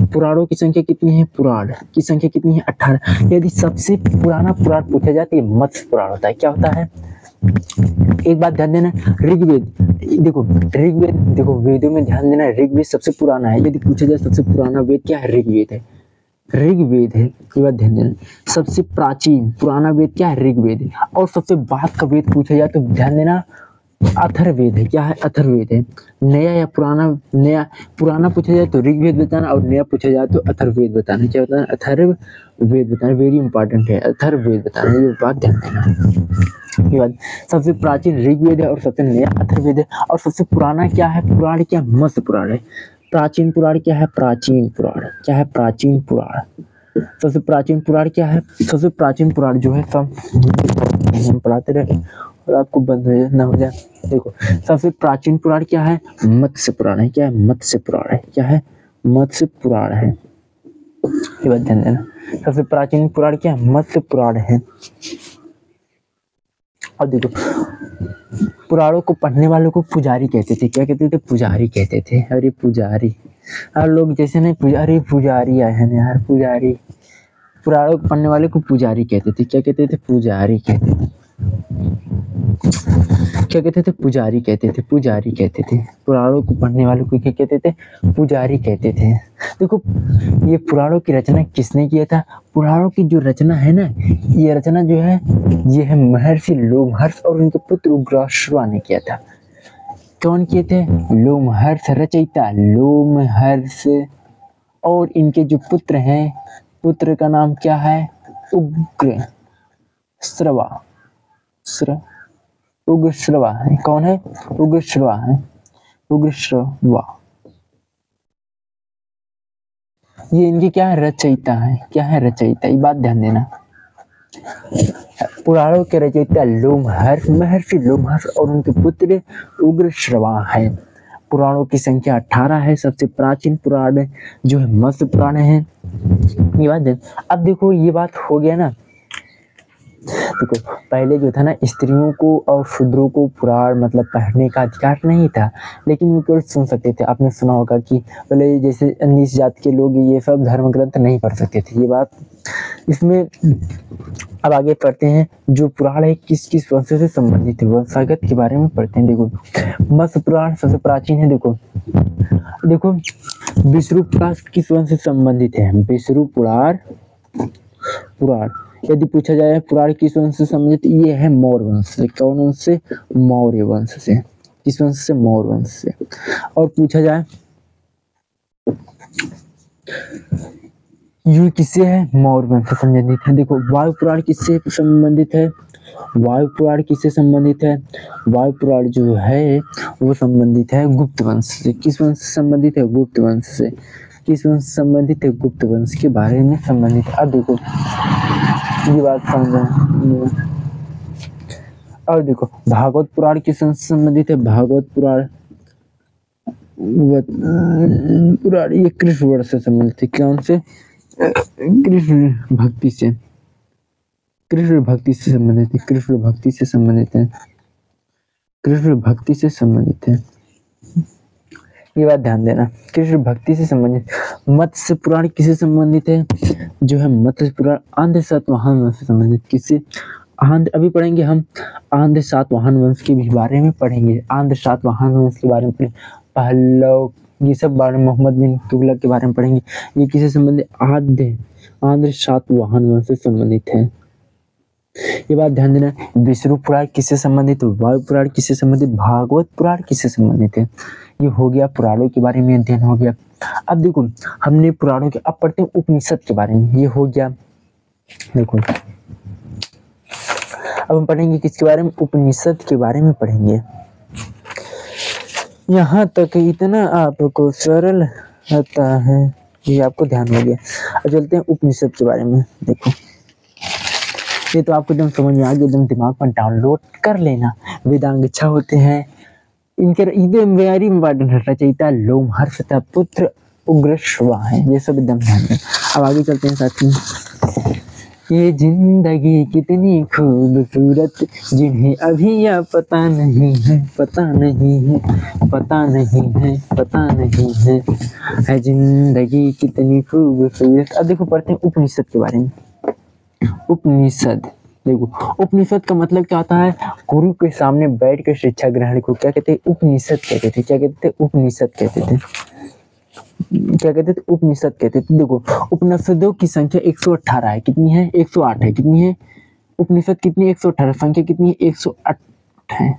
पुराणों की संख्या कितनी है? पुराण की संख्या कितनी है? 18। यदि सबसे पुराना पुराण पूछा जाए तो ये मत्स्य पुराण होता है। क्या होता है? एक बात ध्यान देना, ऋग्वेद, देखो ऋग्वेद, देखो वेदों में ध्यान देना, ऋग्वेद सबसे पुराना है। यदि पूछा जाए सबसे पुराना वेद क्या है? ऋग्वेद है। ऋग्वेद है, ये बात ध्यान देना। सबसे प्राचीन पुराना वेद क्या है? ऋग्वेद है। और सबसे बाद का वेद पूछा जाए तो ध्यान देना, अथर्ववेद है। क्या है? अथर्ववेद है। नया या पुराना, नया पुराना पूछा जाए तो ऋग्वेद बताना और नया पूछा जाए तो अथर्ववेद बताना। क्या बताना? अथर्ववेद बताना। वेरी इंपॉर्टेंट है, अथर्ववेद बताना, ये बात ध्यान देना। ये बात, सबसे प्राचीन ऋग्वेद है और सबसे नया अथर्ववेद है। और सबसे पुराना क्या है? पुराण क्या? मत्स्य पुराण है। प्राचीन पुराण क्या है? प्राचीन पुराण। क्या है? प्राचीन पुराण। सबसे प्राचीन पुराण क्या है? सबसे प्राचीन पुराण जो है सब हम पढ़ाते रहे और आपको बंद ना हो जाए। देखो सबसे प्राचीन पुराण क्या है? मत्स्य पुराण है। क्या है? मत्स्य पुराण है। क्या है? मत्स्य पुराण है। ये बात ध्यान देना, सबसे प्राचीन पुराण क्या है? मत्स्य पुराण है। और देखो पुराणों को पढ़ने वालों को पुजारी कहते थे। क्या कहते थे? पुजारी कहते थे। अरे पुजारी, और लोग जैसे नहीं पुजारी आए हैं यार, पुजारी। पुराणों को पढ़ने वाले को पुजारी कहते थे। क्या कहते थे? पुजारी कहते थे। क्या कहते थे? पुजारी कहते थे। पुजारी कहते थे। पुराणों को पढ़ने वालों को क्या कहते थे? पुजारी कहते थे। देखो ये पुराणों की रचना किसने किया था? पुराणों की जो रचना है ना, ये रचना जो है ये है महर्षि लोमहर्ष और उनके पुत्र उग्राश्वा ने किया था। कौन किए थे? लोमहर्ष रचयिता लोमहर्ष, और इनके जो पुत्र हैं, पुत्र का नाम क्या है? उग्र श्रवा। उग्र श्रवा है। कौन है? उग्र श्रवा है। उग्र श्रवा, ये इनके क्या है? रचयिता है। क्या है? रचयिता। ये बात ध्यान देना, पुराणों के रचयिता लोमहर्ष, महर्षि लोमहर्ष और उनके पुत्र उग्र श्रवा है। पुराणों की संख्या 18 है। सबसे प्राचीन पुराण जो है मत्स्य पुराण है। ये बात अब देखो, ये बात हो गया ना। देखो पहले जो था ना, स्त्रियों को और शूद्रों को पुराण मतलब पढ़ने का अधिकार नहीं था, लेकिन वो केवल सुन सकते थे। आपने सुना होगा कि पहले जैसे नीच जात के लोग ये सब धर्म ग्रंथ नहीं पढ़ सकते थे। ये बात इसमें अब आगे पढ़ते हैं, जो पुराण है किस किस वंश से संबंधित है, वंशागत के बारे में पढ़ते हैं। देखो मत्स्य पुराण सबसे प्राचीन है। देखो विष्णु पुराण किस वंश से संबंधित है? विष्णु पुराण यदि पूछा जाए पुराण किस वंश से संबंधित, ये है मौर्य वंश से। कौन वंश से? मौर्य वंश से। किस वंश से? मौर्य वंश से। और पूछा जाए ये किससे है? मौर्य वंश से संबंधित है। देखो वायु पुराण किससे संबंधित है? वायु पुराण किससे संबंधित है? वायु पुराण जो है वो संबंधित है गुप्त वंश से। किस वंश से संबंधित है? गुप्त वंश से। किस वंश से संबंधित है? गुप्त वंश के बारे में संबंधित। अब देखो ये बात समझ। और देखो भागवत पुराण किस वंश से संबंधित है? भागवत पुराण पुराण ये कृष्ण वंश से संबंधित है। कौन से? कृष्ण भक्ति से। कृष्ण भक्ति से संबंधित है। कृष्ण भक्ति से संबंधित है। कृष्ण भक्ति से संबंधित है। ये बात ध्यान देना, कृष्ण भक्ति से संबंधित। मत्स्य पुराण किससे संबंधित है? जो है मत्स्य पुराण आंध्र सातवाहन वंश से संबंधित। किससे? आंध्र, अभी पढ़ेंगे हम आंध्र सातवाहन वंश के भी बारे में पढ़ेंगे। आंध्र सातवाहन वंश के बारे में पढ़ेंगे, पहलव, ये सब बारे में, मोहम्मद बिन तुगलक के बारे में पढ़ेंगे। ये किससे संबंधित? आंध्र सातवाहन वंश से संबंधित है। ये बात ध्यान देना। विष्णु पुराण किससे संबंधित? वायु पुराण किससे संबंधित? भागवत पुराण किससे संबंधित है? ये हो गया पुराणों के बारे में अध्ययन हो गया। अब देखो हमने पुराणों के, अब पढ़ते हैं उपनिषद के बारे में। ये हो गया। देखो अब हम पढ़ेंगे किसके बारे में? उपनिषद के बारे में पढ़ेंगे। यहाँ तक इतना आपको सरल होता है, ये आपको ध्यान हो गया। अब चलते हैं उपनिषद के बारे में। देखो ये तो आपको एकदम समझ में आ गया, एकदम दिमाग पर डाउनलोड कर लेना। वेदांग इच्छा होते हैं इनके एकदम वेरी इंपॉर्टेंट हटना चाहिए। लोम हर्षता पुत्र उग्र श्वा है, ये सब एकदम ध्यान में। अब आगे चलते हैं साथी। ये जिंदगी कितनी खूबसूरत जिन्हें अभी या पता नहीं है, पता नहीं है, पता नहीं है, पता नहीं है जिंदगी कितनी खूबसूरत। अब देखो पढ़ते हैं उपनिषद के बारे में। उपनिषद, देखो उपनिषद का मतलब क्या होता है? गुरु के सामने बैठ कर शिक्षा ग्रहण को क्या कहते हैं? उपनिषद कहते थे। क्या कहते थे? उपनिषद कहते थे। क्या कहते थे? उपनिषद कहते थे। देखो उपनिषदों की संख्या 118 है। कितनी है? 108 है। कितनी है? उपनिषद कितनी? 118। संख्या कितनी है? 108 है।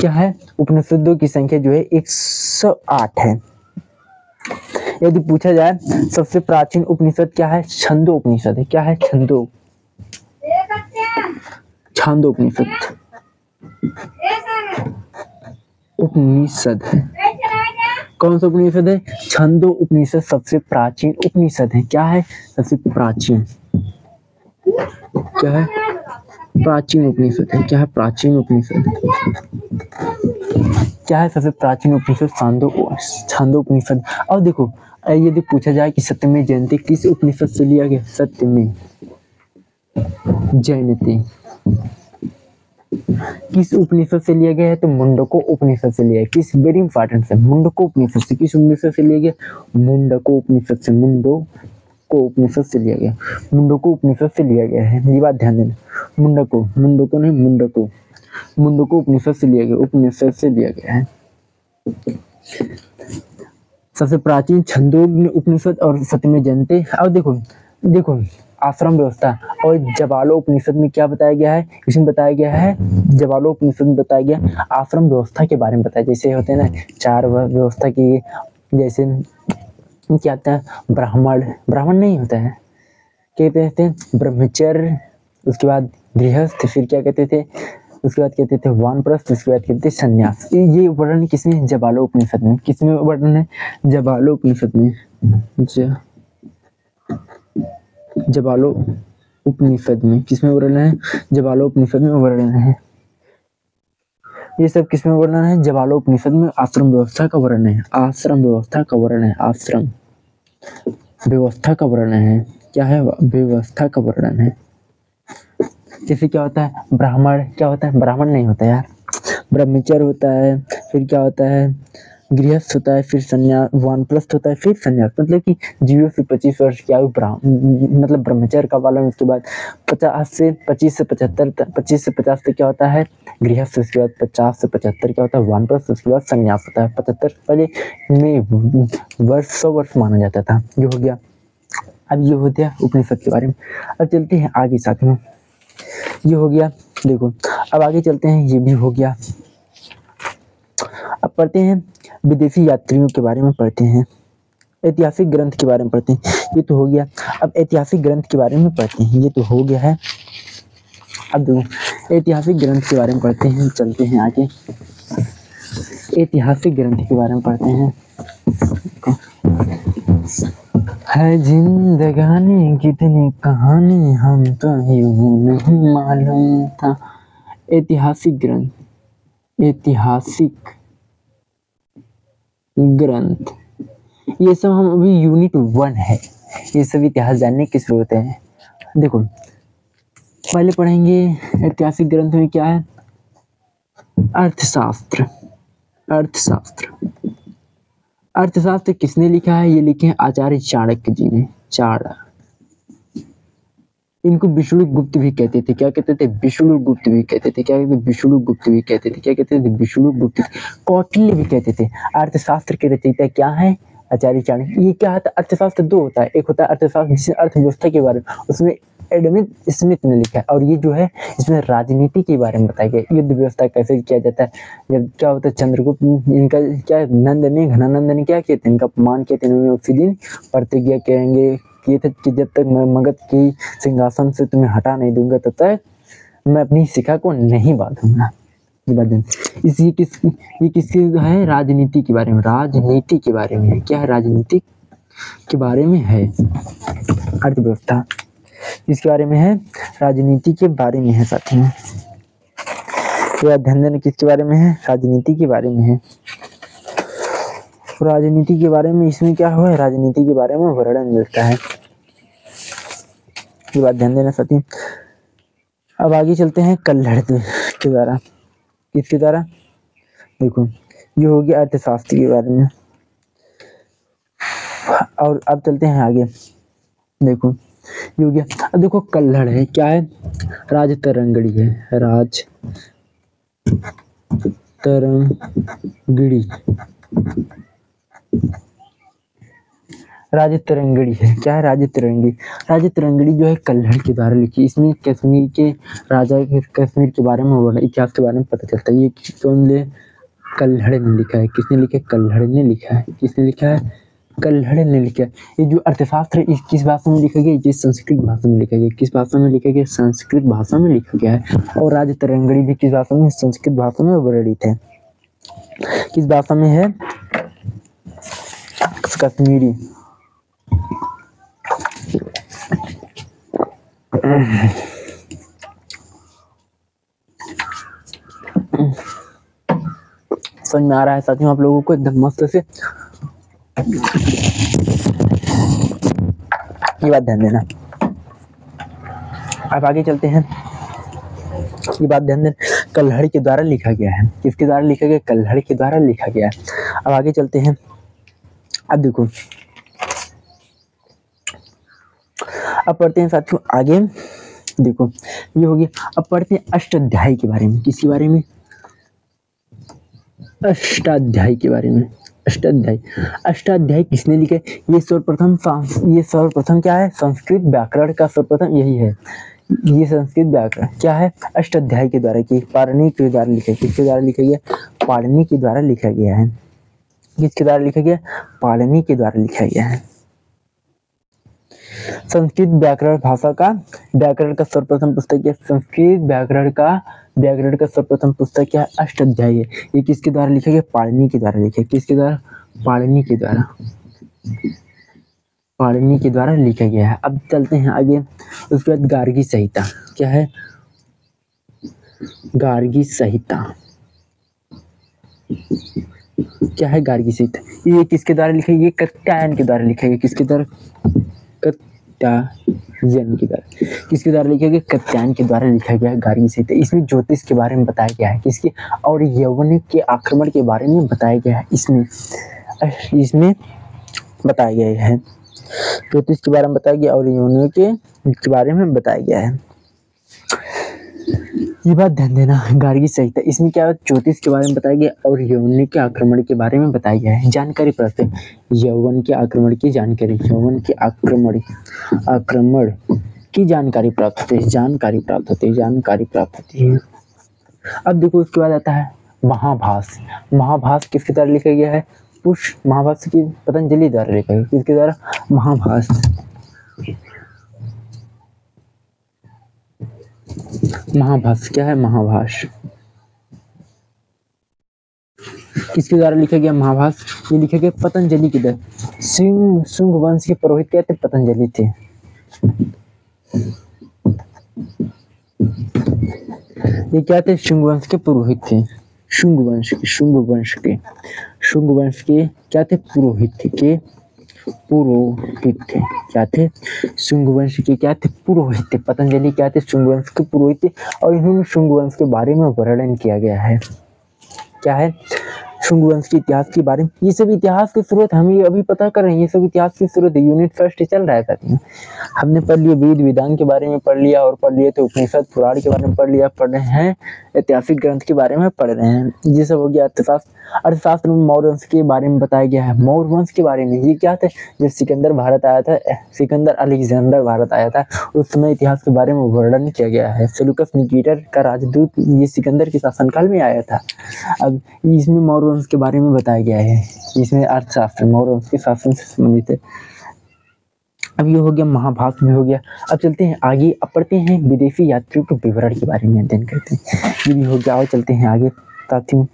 क्या है? उपनिषदों की संख्या जो है 108 है। यदि पूछा जाए सबसे प्राचीन उपनिषद क्या है? छंदो उपनिषद है। क्या है? छंदो उपनिषद उपनिषद है। कौन सा उपनिषद है? छंदो उपनिषद सबसे प्राचीन उपनिषद है। क्या है? सबसे प्राचीन। क्या है? प्राचीन उपनिषद है। क्या है? प्राचीन उपनिषद। क्या है? सबसे प्राचीन उपनिषद छंदो उपनिषद। और देखो यदि पूछा जाए कि सत्यमेव जयते किस उपनिषद से लिया गया? सत्यमेव जयते किस उपनिषद से लिया गया है? तो मुंडको उपनिषद से लिया है। किस? वेरी इंपॉर्टेंट है, मुंडको उपनिषद से। किस उपनिषद से लिया गया? मुंडको उपनिषद से। मुंडको उपनिषद से लिया गया। मुंडको उपनिषद से लिया गया है, ये बात ध्यान देना। मुंडको नहीं, मुंडको उपनिषद से लिया गया। उपनिषद से लिया गया है। सबसे प्राचीन छंदोग्य उपनिषद और सत्यमेव जयते। और देखो आश्रम व्यवस्था और जवालो उपनिषद में क्या बताया गया है? इसमें बताया गया है, जवालो उपनिषद में बताया गया आश्रम व्यवस्था के बारे में बताया। जैसे होते हैं ना 4 व्यवस्था की, जैसे क्या आता है? ब्राह्मण नहीं होता है, क्या कहते हैं? ब्रह्मचर्य, उसके बाद गृहस्थ, फिर क्या कहते थे? उसके बाद कहते थे वानप्रस्थ, उसके बाद कहते थे संन्यास। ये वर्णन किसमें? जवालो उपनिषद में। किसमें वर्णन है? जवालो उपनिषद में। जवालो उपनिषद में। किसमें वर्णन है? जवालो उपनिषद में वर्णन है। ये सब किसमें वर्णन है? जवालो उपनिषद में आश्रम व्यवस्था का वर्णन है। आश्रम व्यवस्था का वर्णन है। आश्रम व्यवस्था का वर्णन है। क्या है? व्यवस्था का वर्णन है। जैसे क्या होता है? ब्राह्मण क्या होता है? ब्राह्मण नहीं होता यार, ब्रह्मचर्य होता है, फिर क्या होता है? गृहस्थ होता है, फिर संन्यास, वानप्रस्थ होता है, फिर संन्यास। मतलब कि 0 से 25 वर्ष की आयु मतलब ब्रह्मचर्य का पालन। उसके बाद 25 से 75, 25 से 50 तक क्या होता है? गृहस्थ। उसके बाद 50 से 75 क्या होता है? वानप्रस्थ। उसके बाद संन्यास होता है। 75 पहले में वर्ष 100 वर्ष माना जाता था। ये हो गया। अब ये हो गया उपनिषद के बारे में। अब चलते हैं आगे साथियों। ये हो गया। देखो अब आगे चलते हैं, ये भी हो गया। अब पढ़ते हैं विदेशी यात्रियों के बारे में पढ़ते हैं। ऐतिहासिक ग्रंथ के बारे में पढ़ते हैं, ये तो हो गया। अब ऐतिहासिक ग्रंथ के बारे में पढ़ते हैं, ये तो हो गया है। अब देखो ऐतिहासिक ग्रंथ के बारे में पढ़ते हैं, चलते हैं आगे। ऐतिहासिक ग्रंथ के बारे में पढ़ते हैं। है जिंदगानी कितनी कहानी, हम तो यूं नहीं मालूम था। ऐतिहासिक ग्रंथ, ऐतिहासिक ग्रंथ, ये सब हम अभी यूनिट 1 है, ये सब इतिहास जानने की जरूरत है। देखो पहले पढ़ेंगे ऐतिहासिक ग्रंथ में क्या है, अर्थशास्त्र। अर्थशास्त्र, अर्थशास्त्र किसने लिखा है, ये लिखे हैं आचार्य चाणक्य जी ने। इनको विष्णुगुप्त भी कहते थे, क्या कहते थे, विष्णुगुप्त भी कहते थे, क्या कहते थे, विष्णुगुप्त भी कहते थे, क्या कहते थे, विष्णुगुप्त। कौटिल्य भी कहते थे। अर्थशास्त्र के रचयिता क्या है, आचार्य चाणक्य। ये क्या होता है, अर्थशास्त्र 2 होता है, एक होता है अर्थशास्त्र जिसमें अर्थव्यवस्था के बारे में, उसमें एडम स्मिथ ने लिखा है, और ये जो है इसमें राजनीति के बारे में बताया गया, युद्ध व्यवस्था कैसे किया जाता है। जब क्या होता है, चंद्रगुप्त इनका क्या, नंद ने, घनानंद ने क्या किया था, इनका अपमान किया था। इन्होंने उसी दिन प्रतिज्ञा करेंगे किए थे कि जब तक मैं मगध की सिंहासन से तुम्हें हटा नहीं दूंगा तब तक मैं अपनी शिखा को नहीं बांधूंगा। ये किसके है, राजनीति के बारे में, राजनीति के बारे में है। क्या है, राजनीति के बारे में है। अर्थव्यवस्था इसके बारे में है, राजनीति के बारे में है साथियों। यह ध्यान देना किसके बारे में है, राजनीति के बारे में है। राजनीति के बारे में इसमें क्या हुआ है, राजनीति के बारे में वर्णन मिलता है, ये बात ध्यान देना साथियों। अब आगे चलते हैं कल्हड़ के द्वारा, किसके द्वारा, देखो ये हो गया अर्थशास्त्र के बारे में। और अब चलते हैं आगे, देखो ये हो गया। अब देखो कल्हड़ है, क्या है, राजतरंगिणी है, राजतरंगिणी, राजतरंगिणी है, क्या है, राजतरंगिणी। राजतरंगिणी जो है कल्हड़ के द्वारा लिखी। इसमें कश्मीर के राजा, कश्मीर के बारे में, इतिहास के बारे में पता चलता है। ये कौन ले, कल्हड़ ने लिखा है। किसने लिखा है, कल्हड़ ने लिखा है। किसने लिखा है, कल्हड़ ने लिखा है। ये जो अर्थशास्त्र है किस भाषा में लिखा गया, ये संस्कृत भाषा में लिखा गया। किस भाषा में लिखा गया, संस्कृत भाषा में लिखा गया है। और राजतरंगिणी भी किस भाषा में, संस्कृत भाषा में वर्णित है। किस भाषा में है, कश्मीरी। समझ में आ रहा है साथियों आप लोगों को एकदम मस्त से, ये बात ध्यान देना। अब आगे चलते हैं, ये बात ध्यान देना, कल्हड़ के द्वारा लिखा गया है। किसके द्वारा लिखा गया, कल्हड़ के द्वारा लिखा गया है। अब आगे चलते हैं, अब देखो अब पढ़ते हैं साथियों आगे, देखो ये हो गया। अब पढ़ते हैं अष्टाध्यायी के बारे में। किसके बारे में, अष्टाध्यायी के बारे में। अष्टाध्यायी, अष्टाध्यायी किसने लिखा है, ये सर्वप्रथम क्या है, संस्कृत व्याकरण का सर्वप्रथम यही है। ये संस्कृत व्याकरण क्या है, अष्टाध्यायी के द्वारा की, पाणिनि के द्वारा लिखा है। किसके द्वारा लिखा गया, पाणिनि के द्वारा लिखा गया है। किसके द्वारा लिखा गया, पाणिनि के द्वारा लिखा गया है। संस्कृत व्याकरण भाषा का व्याकरण का सर्वप्रथम पुस्तक क्या, संस्कृत व्याकरण का सर्वप्रथम पुस्तक क्या है, अष्टाध्यायी है। ये किसके द्वारा लिखा गया, पाणिनि के द्वारा लिखा है। किसके द्वारा, पाणिनि के द्वारा, पाणिनि के द्वारा लिखा गया है। अब चलते हैं आगे, उसके बाद गार्गी संहिता। क्या है, गार्गी संहिता, क्या है, गार्गी संहिता। ये किसके द्वारा लिखा है, ये कात्यायन के द्वारा लिखा गया। किसके द्वारा, कात्यायन के द्वारा। किसके द्वारा लिखा गया, कात्यायन के द्वारा लिखा गया है गार्गी संहिता। इसमें ज्योतिष के बारे में बताया गया है, किसके, और यवन के आक्रमण के बारे में बताया गया है। इसमें बताया गया है, ज्योतिष के बारे में बताया गया और यवनों के बारे में बताया गया है। ये बात ध्यान देना, गार्गी संहिता, इसमें क्या है, ज्योतिष के बारे में बताया गया और यवन के आक्रमण के बारे में बताया गया है। जानकारी प्राप्त है, यवन के आक्रमण की जानकारी, यवन के आक्रमण की जानकारी प्राप्त होती है, जानकारी प्राप्त होती है। अब देखो उसके बाद आता है महाभास। महाभास किसके द्वारा लिखा गया है, पुष्प महाभाष्य की पतंजलि द्वारा लिखा गया। किसके द्वारा? महाभाष्य। महाभाष्य क्या है? महाभाष्य किसके द्वारा लिखा गया? महाभाष्य। ये लिखा गया पतंजलि के द्वारा। शुंग वंश के पुरोहित क्या थे? पतंजलि थे। ये क्या थे? शुंग वंश के पुरोहित थे। शुंग वंश के क्या थे? पुरोहित थे। क्या थे? शुंग वंश के क्या थे? पुरोहित थे। पतंजलि क्या थे? शुंग वंश के पुरोहित थे। और इन्होंने शुंग वंश के बारे में वर्णन किया गया है। क्या है? शुंग वंश के इतिहास के बारे में। ये सब इतिहास की जरूरत हमें अभी पता कर रहे हैं। ये सब इतिहास की जरूरत है। यूनिट फर्स्ट चल रहा है साथियों। हमने पढ़ लिया वेद वेदांग के बारे में पढ़ लिया, और पढ़ लिए तो उपनिषद पुराण के बारे में पढ़ लिया। पढ़ रहे हैं ऐतिहासिक ग्रंथ के बारे में पढ़ रहे हैं। ये सब हो गया अर्थशास्त्र में मौर्य वंश के बारे में बताया गया है। मौर्य वंश के बारे में ये क्या था? जब सिकंदर भारत आया था, सिकंदर अलेक्जेंडर भारत आया था, उस समय इतिहास के बारे में वर्णन किया गया है। सेल्यूकस निकेटर का राजदूत ये सिकंदर के शासनकाल में आया था। अब इसमें मौर्य वंश के बारे में बताया गया है। इसमें अर्थशास्त्र मौर्य वंश के शासन से संबंधित है। अब ये हो गया महाभाष्य में हो गया। अब चलते हैं आगे। अब पढ़ते हैं विदेशी यात्रियों के विवरण के बारे में अध्ययन करते हैं। ये भी हो गया। और चलते हैं आगे साथियों।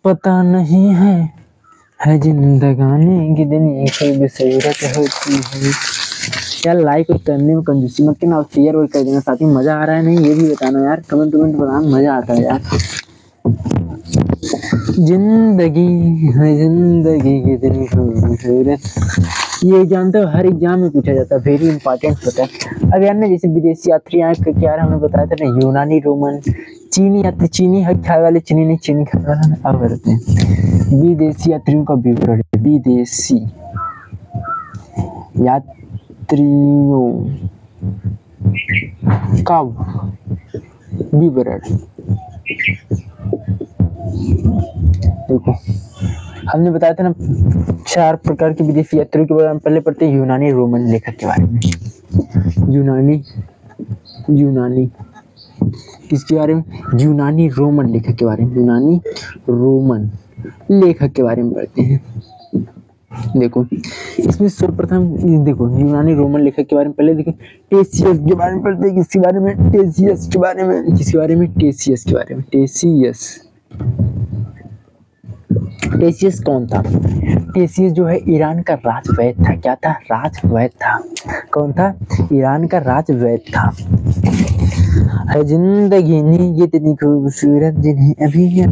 पता नहीं है जिंदगानी कितनी खूबसूरत होती है। यार लाइक और करने में कंजूसी मत करना, और शेयर और कर देना साथी। मजा आ रहा है नहीं ये भी बताना यार। कमेंट बताना, मजा आता है यार। जिंदगी कितनी खूबसूरत। ये जानते हो हर एग्जाम में पूछा जाता है। वेरी इंपॉर्टेंट होता है। अब यार ना जैसे विदेशी यात्री आए क्या हमने बताया था ना, यूनानी, रोमन, चीनी यात्री। चीनी खाए वाले चीनी नहीं, चीनी खाने वाला ना। अब करते हैं विदेशी यात्रियों का विवरण। विदेशी यात्रियों का विवरण। देखो हमने बताया था ना 4 प्रकार के विदेशी यात्रियों के बारे में। पहले पढ़ते हैं यूनानी रोमन लेखक के बारे में। यूनानी किसके बारे में? यूनानी रोमन लेखक के बारे में। यूनानी रोमन लेखक के बारे में पढ़ते हैं। देखो इसमें सर्वप्रथम देखो यूनानी रोमन लेखक के बारे में पहले देखो टेसियस के बारे में पढ़ते हैं। किसके बारे में? टेसियस के बारे में। किसके बारे में? टेसियस के बारे में। टेसियस कौन था? टेसियस जो है ईरान का राजवैद्य था। क्या था? राजवैद्य था। कौन था? ईरान का राजवैद्य था। है जिंदगी ये इतनी खूबसूरत जिन्हें अभी ये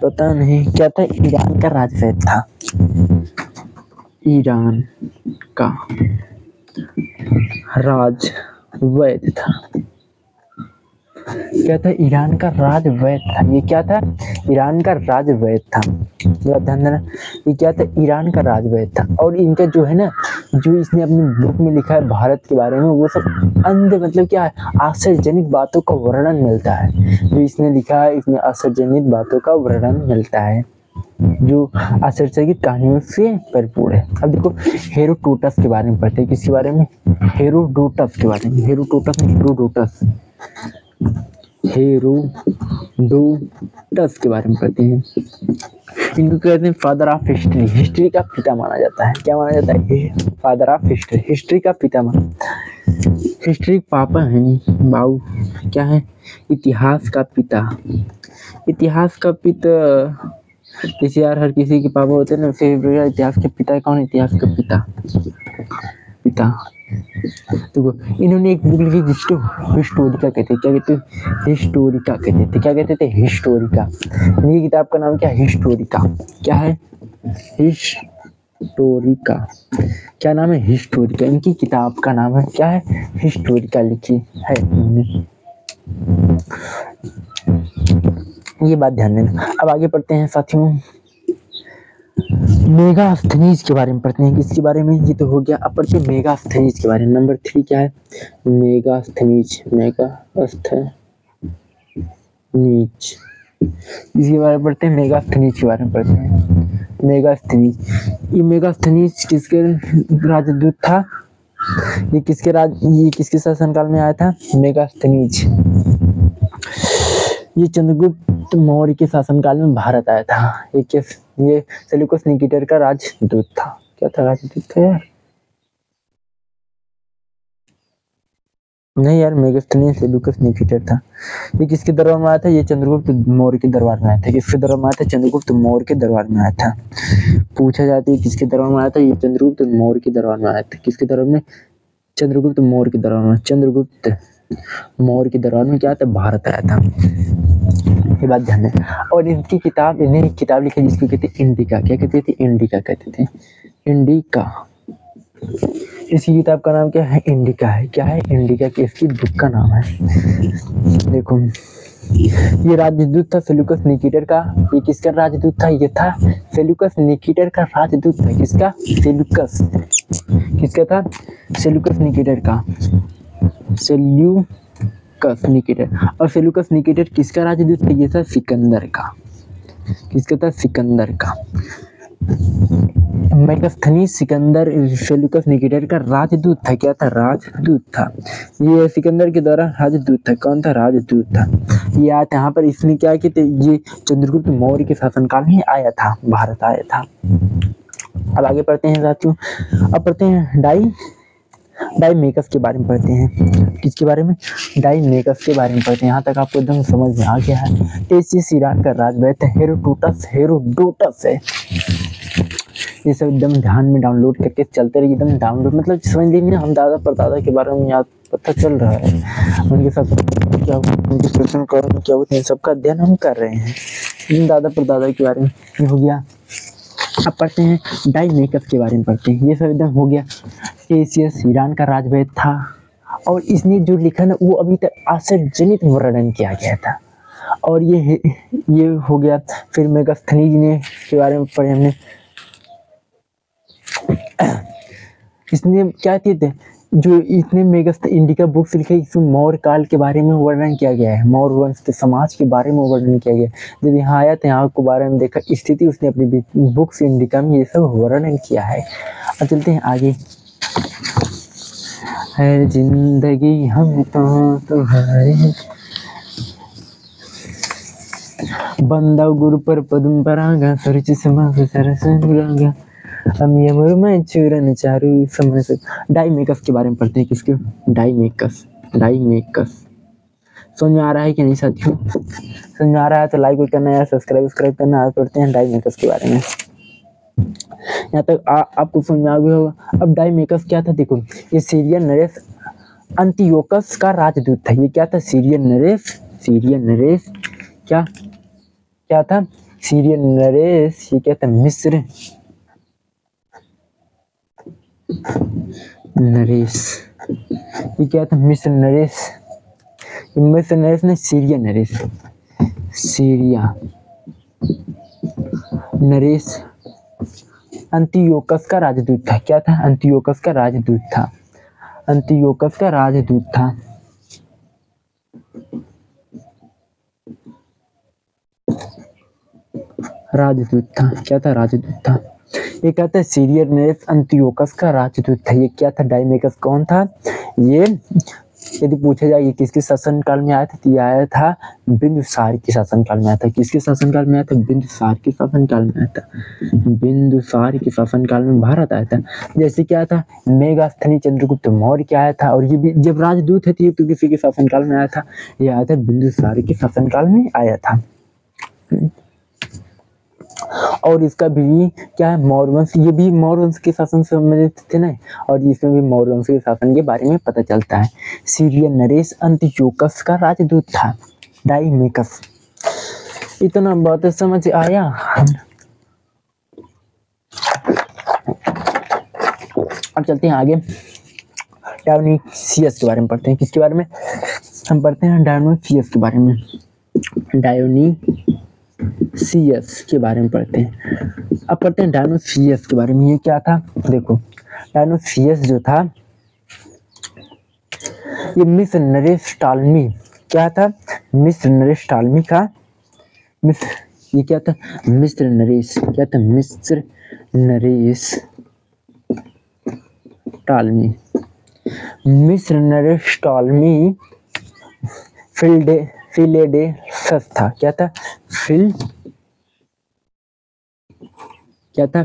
पता नहीं क्या था? ईरान का राजवैद्य था। ईरान का राजवैद्य था। क्या था? ईरान का राजवैद्य था। ये क्या था? ईरान का राजवैद्य था। ध्यान देना, ये क्या था? ईरान का राजवैद्य था। और इनका जो है ना, जो इसने अपनी बुक में लिखा है भारत के बारे में, वो सब मतलब क्या है? आश्चर्यजनित बातों का वर्णन मिलता है। जो इसने लिखा है इसमें आश्चर्यजनित बातों का वर्णन मिलता है, जो आश्चर्यचकित कहानियों से भरपूर है। अब देखो हेरोडोटस के बारे में पढ़ते हैं। किसके बारे में? हेरोडोटस के बारे में। हेरोडोटस के बारे में पढ़ते हैं। इनको कहते हैं फादर ऑफ हिस्ट्री। हिस्ट्री का पिता माना जाता है। क्या माना जाता है? Father of history. हिस्ट्री का पिता माना। हिस्ट्री पापा है बाऊ। क्या है? इतिहास का पिता। इतिहास का पिता जैसे यार हर किसी के पापा होते हैं ना, फिर इतिहास के पिता कौन? इतिहास का पिता। देखो इन्होंने एक बुक लिखी जिसको हिस्टोरिका कहते। क्या कहते? हिस्टोरिका कहते थे। क्या कहते थे? हिस्टोरिका। इनकी किताब का नाम क्या है? हिस्टोरिका। क्या है? हिस्टोरिका। क्या नाम है? हिस्टोरिका। इनकी किताब का नाम है क्या है? हिस्टोरिका लिखी है इन्होंने। ये बात ध्यान देना। अब आगे पढ़ते हैं साथियों मेगास्थनीज के बारे में पढ़ते हैं। किसके बारे में? ये तो हो गया। अब पढ़ते हैं मेगास्थनीज के बारे में। नंबर 3 क्या है? मेगास्थनीज। इसके बारे में पढ़ते हैं। मेगास्थनीज के बारे में पढ़ते हैं। मेगास्थनीज। ये मेगास्थनीज किसके राजदूत था? ये किसके शासनकाल में आया था? मेगास्थनीज ये चंद्रगुप्त मौर्य के शासनकाल में भारत आया था। ये सेल्यूकस निकेटर का राजदूत था। क्या था? राजदूत था यार? नहीं यार, मेगास्थनीय सेल्यूकस निकेटर था। ये किसके दरबार में आया था? ये चंद्रगुप्त मौर्य के दरबार में आया था। किसके दरबार में आया था? चंद्रगुप्त मौर्य के दरबार में आया था। पूछा जाता है किसके दरबार में आया था? ये चंद्रगुप्त मौर्य के दरबार में आया था। किसके दरबार में? चंद्रगुप्त मौर्य के दरबार में। चंद्रगुप्त मौर्य के दरबार में क्या था? भारत आया था। ये बात ध्यान है। और इनकी किताब, इन्हें एक किताब लिखी जिसको कहते हैं इंडिका। क्या कहते थे? इंडिका कहते थे। इंडिका। इसकी किताब का नाम क्या है? इंडिका है। क्या है? इंडिका। की इसकी बुक का नाम है। देखो, ये राजदूत था सेल्यूकस निकेटर का। ये किसका राजदूत था? ये था सेल्यूकस निकेटर का राजदूत था। किसका? सेल्यूकस। किसका था? सेल्यूकस निकेटर का। Seleucus Nicator. और सेल्यूकस निकेटर किसका राजदूत था? ये था सिकंदर का। किसका था? सिकंदर का। मेगास्थनीज सिकंदर सेल्यूकस निकेटर का राजदूत था। क्या था? राजदूत था। ये सिकंदर के द्वारा राजदूत था। कौन था? राजदूत था। ये आया था यहाँ पर। इसने क्या किया? ये चंद्रगुप्त मौर्य के शासनकाल में आया था, भारत आया था। अब आगे पढ़ते हैं साथियों। अब पढ़ते हैं डाइमेकस के बारे में पढ़ते हैं। किसके बारे में? डाइमेकस के बारे में पढ़ते हैं। यहाँ तक आपको एकदम समझ में आ गया है। टेसियस ईरान का राजवैद्य हेरोडोटस है। ये सब एकदम ध्यान में डाउनलोड करके चलते रहिए। एकदम डाउनलोड मतलब समझ लीजिए हम दादा परदादा के बारे में याद पता चल रहा है। उनके साथ क्या उनके शासन काल में क्या होते हैं सबका अध्ययन हम कर रहे हैं। दादा परदादा के बारे में ये हो गया। अब पढ़ते हैं डाइमेकस के बारे में पढ़ते हैं। ये सब एकदम हो गया। टेसियस ईरान का राजवैद्य था और इसने जो लिखा ना वो अभी तक आश्चर्यजनित वर्णन किया गया था। और ये हो गया। फिर मेगास्थनीज ने के बारे में पढ़े हमने। इसने क्या किए थे? जो इसने मेगास्थ इंडिका बुक्स लिखे, इसमें मौर्य काल के बारे में वर्णन किया गया है। मौर्य वंश के समाज के बारे में वर्णन किया गया। जब यहाँ आया तो यहाँ के बारे में देखा स्थिति, उसने अपनी बुक्स इंडिका में ये सब वर्णन किया है। अब चलते हैं आगे। है जिंदगी हम तो तुम्हारे, बंदा गुरु पर पदम परागा, सरच समास सरसंगागा, हम यमर में चूरन चारू समरस। डाइमेकस के बारे में पढ़ते हैं। किसके? डाइमेकस। समझ में आ रहा है कि नहीं साथियों? समझ में आ रहा है तो लाइक करना है, सब्सक्राइब करना। पढ़ते हैं डाइमेकस के बारे में। यहाँ तक आपको समझ में आ गया होगा। अब डाइमेकस क्या था? देखो, ये सीरियन नरेश अंतियोकस का राजदूत था। ये क्या था? सीरियन नरेश क्या था? सीरियन नरेश। ये क्या था? मिस्र नरेश। ये क्या था? मिस्र नरेश। मिस्र नरेश ने सीरिया नरेश अंतियोकस का राजदूत था। क्या था? अंतियोकस का राजदूत था। क्या था? राजदूत था। ये क्या था? सीरियन नरेश अंतियोकस का राजदूत था। ये क्या था? डाइमेकस कौन था? ये यदि पूछा जाए ये किसके शासनकाल में आया था तो ये आया था बिंदुसार के शासनकाल में आया था। किसके शासनकाल में आया था? बिंदुसार के शासनकाल में आया था। बिंदुसार के शासनकाल में भारत आया था। जैसे क्या था? मेगास्थनी चंद्रगुप्त मौर्य क्या आया था। और ये भी जब राजदूत है तो किसी के शासनकाल में आया था? ये आया था बिंदुसार के शासनकाल में आया था। और इसका भी क्या है? मौर्य वंश। ये भी मौर्य वंश के शासन से संबंधित थे ना। और इसमें भी मौर्य वंश के शासन के बारे में पता चलता है। सीरियन नरेश अंतियोकस का राजदूत था डाइमेकस। इतना बात समझ आया? अब चलते हैं आगे। डायोनिसियस के बारे में पढ़ते हैं। किसके बारे में? हम पढ़ते हैं डायोनिसियस के बारे में। डायोनिसियस के बारे में पढ़ते हैं। अब पढ़ते हैं डायोनिसियस के बारे में। ये क्या था? देखो, डायोनिसियस जो था ये मिस्र नरेश टालमी। क्या था? मिस्र नरेश टालमी का ये क्या था? मिस्र नरेश। क्या था? मिस्र नरेश टालमी फिलेडेल्फस था। क्या था? क्या था?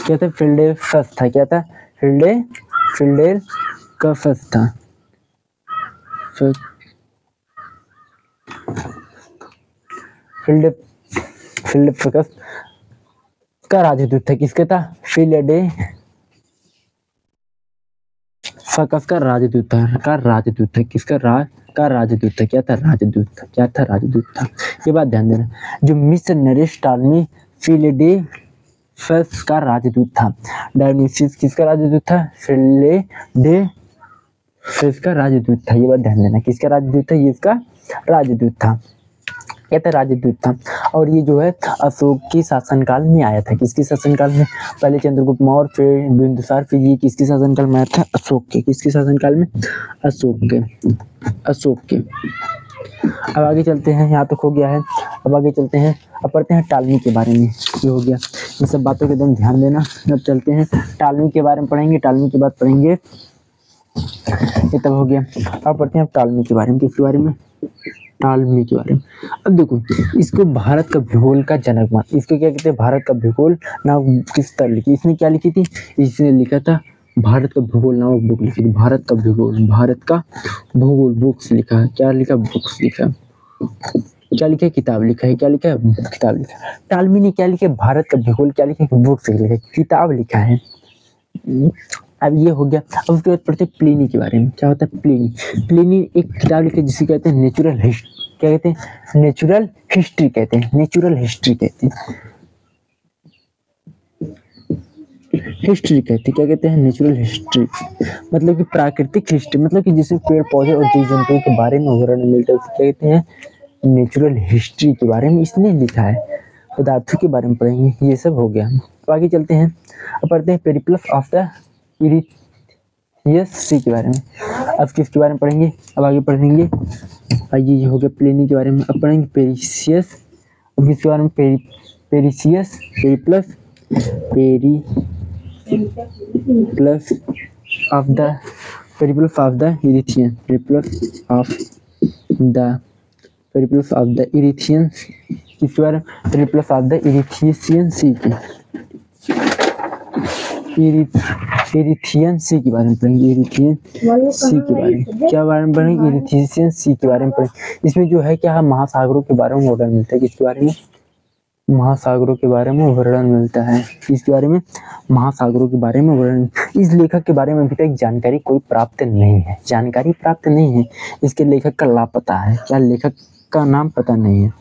क्या था? फिलेडेल्फस था। क्या था? फिलेडेल्फस था। फिलेडेल्फस का राजदूत था। किसका था? फिलेडेल्फस का राजदूत था। किसका का राजदूत था। क्या था? राजदूत था। क्या था? राजदूत था। ये बात ध्यान देना। जो मिस्र नरेश टालमी फिलेडेल्फस का राजदूत था। डायonysius किसका राजदूत था? फिलेडेल्फस का राजदूत था। ये बात ध्यान देना। किसका राजदूत था? ये इसका राजदूत था। क्या था? राजदूत था। और ये जो है अशोक के शासनकाल में आया था। किसके शासनकाल में? पहले चंद्रगुप्त मौर्य, फिर बिंदुसार, फिर ये किसके शासनकाल में आया था? अशोक के। किसके शासनकाल में? अशोक के। अब आगे चलते हैं। यहाँ तक हो गया है। अब आगे चलते हैं। अब पढ़ते हैं टालमी के बारे में। ये हो गया। इन सब बातों के एकदम ध्यान देना। अब चलते हैं टालमी के बारे में पढ़ेंगे। टालमी के बाद पढ़ेंगे, ये तब हो गया। अब पढ़ते हैं टालमी के बारे में। किसके बारे में? टालमी के बारे में। अब देखो, इसको भारत का भूगोल का जनक मान, इसको क्या कहते हैं? भारत का भूगोल नाम किस तरह लिखी? इसने क्या लिखी थी? इसने लिखा था भारत का भूगोल नामक बुक लिखी थी। भारत का भूगोल बुक्स लिखा है। क्या लिखा? बुक्स लिखा। क्या लिखा है? किताब लिखा है। क्या लिखा है? किताब लिखा। टालमी ने क्या लिखा? भारत का भूगोल क्या लिखा? बुक्स लिखा है, किताब लिखा है। अब ये हो गया। अब उसके बाद पढ़ते हैं प्लिनी के बारे में। क्या होता है? प्लिनी एक किताब लिखी है जिसे कहते हैं नेचुरल हिस्ट्री। क्या कहते हैं? नेचुरल हिस्ट्री कहते हैं। क्या कहते हैं? नेचुरल हिस्ट्री मतलब कि प्राकृतिक हिस्ट्री, मतलब कि जिसमें पेड़ पौधे और जीव जंतुओं के बारे में विवरण मिलता है, क्या कहते हैं? नेचुरल हिस्ट्री के बारे में इसने लिखा है। पदार्थों के बारे में पढ़ेंगे। ये सब हो गया। अब आगे चलते हैं। अब पढ़ते हैं पेरिप्लस ऑफ द इरिथियस सी के बारे में। अब किसके बारे में पढ़ेंगे? अब आगे पढ़ेंगे। ये हो गया प्लिनी के बारे में। अब पढ़ेंगे पेरिसियस। अब किसके बारे में? पेरिसियस पेरिप्लस ऑफ द इरिथियन किसके बारे में? पेरिप्लस ऑफ द इरिथियन सी की इरिथियन सी के बारे में पढ़ेंगे। इरिथियन सी के बारे में क्या बारे में पढ़ेंगे? इरिथियन सी के बारे में पढ़ेंगे। इसमें जो है क्या, महासागरों के बारे में वर्णन मिलता है। किसके बारे में? महासागरों के बारे में वर्णन मिलता है। किसके बारे में? महासागरों के बारे में वर्णन। इस लेखक के बारे में अभी तक जानकारी प्राप्त नहीं है। इसके लेखक का लापता है। क्या? लेखक का नाम पता नहीं है।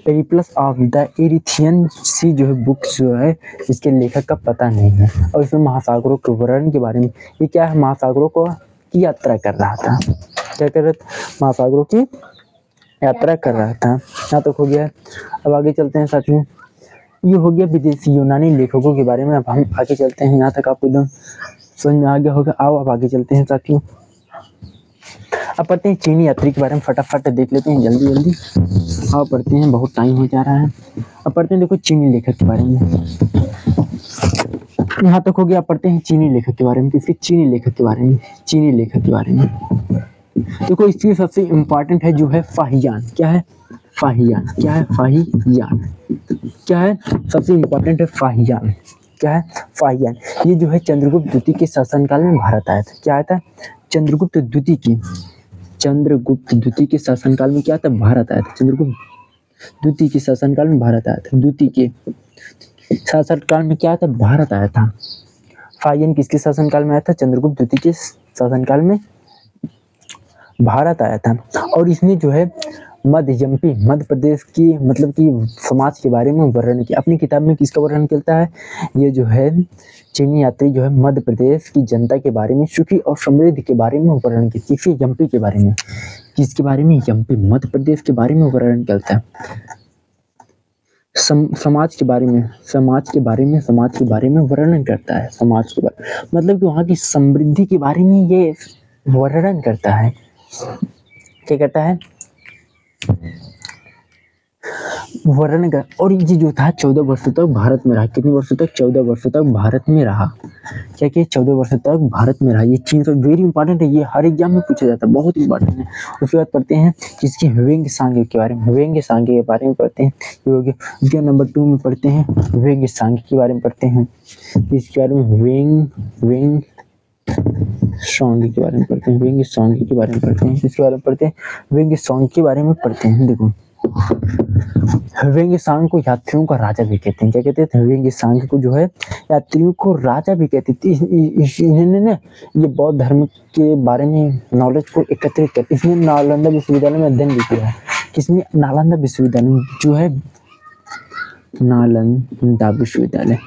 पेरिप्लस ऑफ द इरिथियन सी जो है बुक जो है, इसके लेखक का पता नहीं है। और इसमें महासागरों के वर्णन के बारे में, ये क्या है? महासागरों की यात्रा कर रहा था। क्या कर रहा था? महासागरों की यात्रा कर रहा था। यहाँ तक हो गया। अब आगे चलते हैं साथियों। ये हो गया विदेशी यूनानी लेखकों के बारे में। अब हम आगे चलते हैं। यहाँ तक आपको एकदम समझ में आ गया होगा। आओ अब आगे चलते हैं साथियों। अब पढ़ते हैं चीनी यात्री के बारे में। फटाफट देख लेते हैं जल्दी। आओ पढ़ते हैं, बहुत टाइम हो जा रहा है। अब पढ़ते हैं, देखो चीनी लेखक के बारे में। यहाँ तक हो गया। पढ़ते हैं चीनी लेखक के बारे में। किसके? चीनी लेखक के बारे में। देखो इसकी सबसे इम्पोर्टेंट है जो है फाहियान। क्या है? फाहियान। सबसे इम्पोर्टेंट है फाहियान। क्या है? फाहियान। ये जो है चंद्रगुप्त द्वितीय के शासनकाल में भारत आया था। क्या आया था? चंद्रगुप्त द्वितीय के शासनकाल में क्या था? भारत आया था। चंद्रगुप्त द्वितीय के शासनकाल में भारत आया था। भारत आया था। फाहियान किसके शासनकाल में आया था? चंद्रगुप्त द्वितीय के शासनकाल में भारत आया था। और इसने जो है मध्य प्रदेश की मतलब कि समाज के बारे में वर्णन किया। अपनी किताब में किसका वर्णन करता है? ये जो है चीनी यात्री जो है मध्य प्रदेश की जनता के बारे में, सुखी और समृद्धि के बारे में वर्णन किया। किसी एमपी के बारे में? किसके बारे में? एमपी मध्य प्रदेश के बारे में वर्णन करता है। समाज के बारे में वर्णन करता है। समाज के बारे मतलब कि वहाँ की समृद्धि के बारे में ये वर्णन करता है। क्या कहता है? वर्ण का, और ये जो था 14 वर्षों तक भारत में रहा। कितने वर्षों तक? 14 वर्षों तक भारत में रहा। क्या कि 14 वर्षों तक भारत में रहा। ये चीन से वेरी इंपॉर्टेंट है, ये हर एग्जाम में पूछा जाता है, बहुत इंपॉर्टेंट है। उसके बाद पढ़ते हैं किसकी, ह्वेंग सांगे के बारे में। ह्वेंग सांगे के बारे में पढ़ते हैं, ये हो गया। उसके नंबर 2 में पढ़ते हैं ह्वेंग सांगे के बारे में पढ़ते हैं, इसके बारे में ह्वेंग सांगे के बारे में पढ़ते हैं, ह्वेंग सांगे के बारे में पढ़ते हैं, इसके बारे में पढ़ते हैं, ह्वेंग सांगे के बारे में पढ़ते हैं। देखो ह्वेंग सांग को यात्रियों का राजा भी कहते हैं। क्या कहते हैं? ह्वेंग सांग को जो है यात्रियों को राजा भी कहते थे। इन्होंने ना ये बौद्ध धर्म के बारे में नॉलेज को एकत्रित कर, इसने नालंदा विश्वविद्यालय में अध्ययन भी किया है। किसमें? नालंदा विश्वविद्यालय जो है, नालंदा विश्वविद्यालय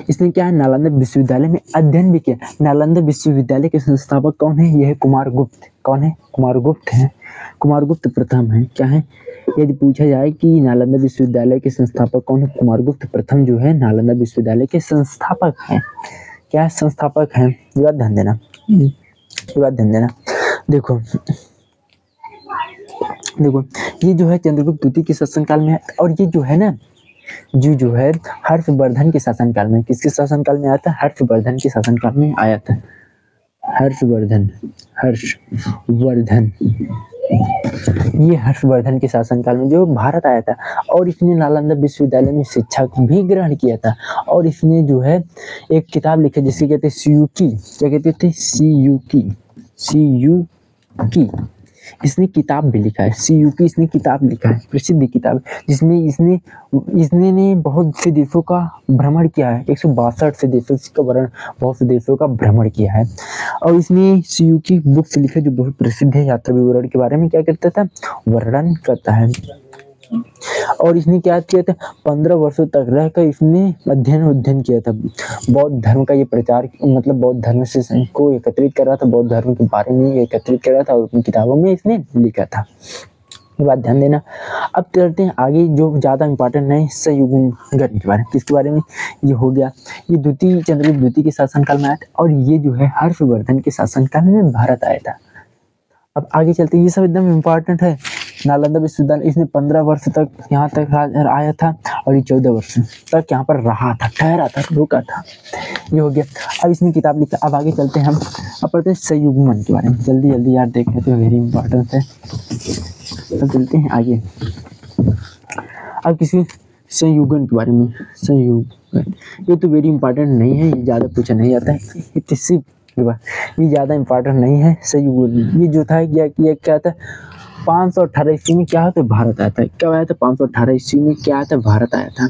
इसने क्या है, नालंदा विश्वविद्यालय में अध्ययन भी किया। नालंदा विश्वविद्यालय के संस्थापक कौन है? यह है कुमारगुप्त। कौन है? कुमारगुप्त है। कुमारगुप्त प्रथम है। क्या है? यदि पूछा जाए कि नालंदा विश्वविद्यालय के संस्थापक कौन है, कुमारगुप्त प्रथम जो है नालंदा विश्वविद्यालय के संस्थापक हैं। क्या है? संस्थापक हैं। ये बात ध्यान देना, ये बात ध्यान देना। देखो ये जो है चंद्रगुप्त द्वितीय के शासनकाल में है, और ये जो है ना जो है हर्षवर्धन के शासनकाल में। किसके शासनकाल में आया था? हर्षवर्धन के शासनकाल में आया था। हर्षवर्धन ये हर्षवर्धन के शासनकाल में जो भारत आया था, और इसने नालंदा विश्वविद्यालय में शिक्षा भी ग्रहण किया था। और इसने जो है एक किताब लिखी जिसकी कहते हैं सीयूकी। क्या कहते थे? सीयूकी। इसने किताब भी लिखा है, सीयूकी इसने किताब लिखा है, प्रसिद्ध किताब, जिसमें इसने ने बहुत से देशों का भ्रमण किया है। 162 से देशों का बहुत से देशों का भ्रमण किया है। और इसने सीयूकी बुक्स लिखे जो बहुत प्रसिद्ध है, यात्रा विवरण के बारे में क्या करता था? वर्णन करता है। और इसने क्या किया था? 15 वर्षों तक रहकर इसने अध्ययन किया था। बौद्ध धर्म का ये प्रचार, मतलब बौद्ध धर्म से को एकत्रित कर रहा था, बौद्ध धर्म के बारे में एकत्रित कर रहा था, और अपनी किताबों में इसने लिखा था। ये बात ध्यान देना। अब चलते हैं आगे, जो ज़्यादा इंपॉर्टेंट है सयुगन के बारे में। किसके बारे में? ये हो गया, ये चंद्रगुप्त द्वितीय के शासनकाल में आया था, और ये जो है हर्षवर्धन के शासनकाल में भारत आया था। अब आगे चलते हैं, ये सब एकदम इम्पोर्टेंट है। नालंदा विश्वविद्यालय, इसने 15 वर्ष तक यहाँ तक आया था, और ये 14 वर्ष तक यहाँ पर रहा था, ठहरा था, रुका था। ये हो गया। अब इसने किताब लिखा। अब आगे चलते हैं हम, अब पढ़ते हैं संयुग्मन के बारे में। जल्दी यार देख लेते हैं, वेरी इंपॉर्टेंट है। अब चलते हैं आगे। अब किसी संयुगन के बारे में, संयुगन ये तो वेरी इंपॉर्टेंट नहीं है, ये ज़्यादा पूछा नहीं जाता है, ये ज़्यादा इंपॉर्टेंट नहीं है। संयुगन ये जो था क्या था, 518 ईस्वी में क्या होता है? भारत आया था। क्या आया था? 518 ईस्वी में क्या आया था? भारत आया था।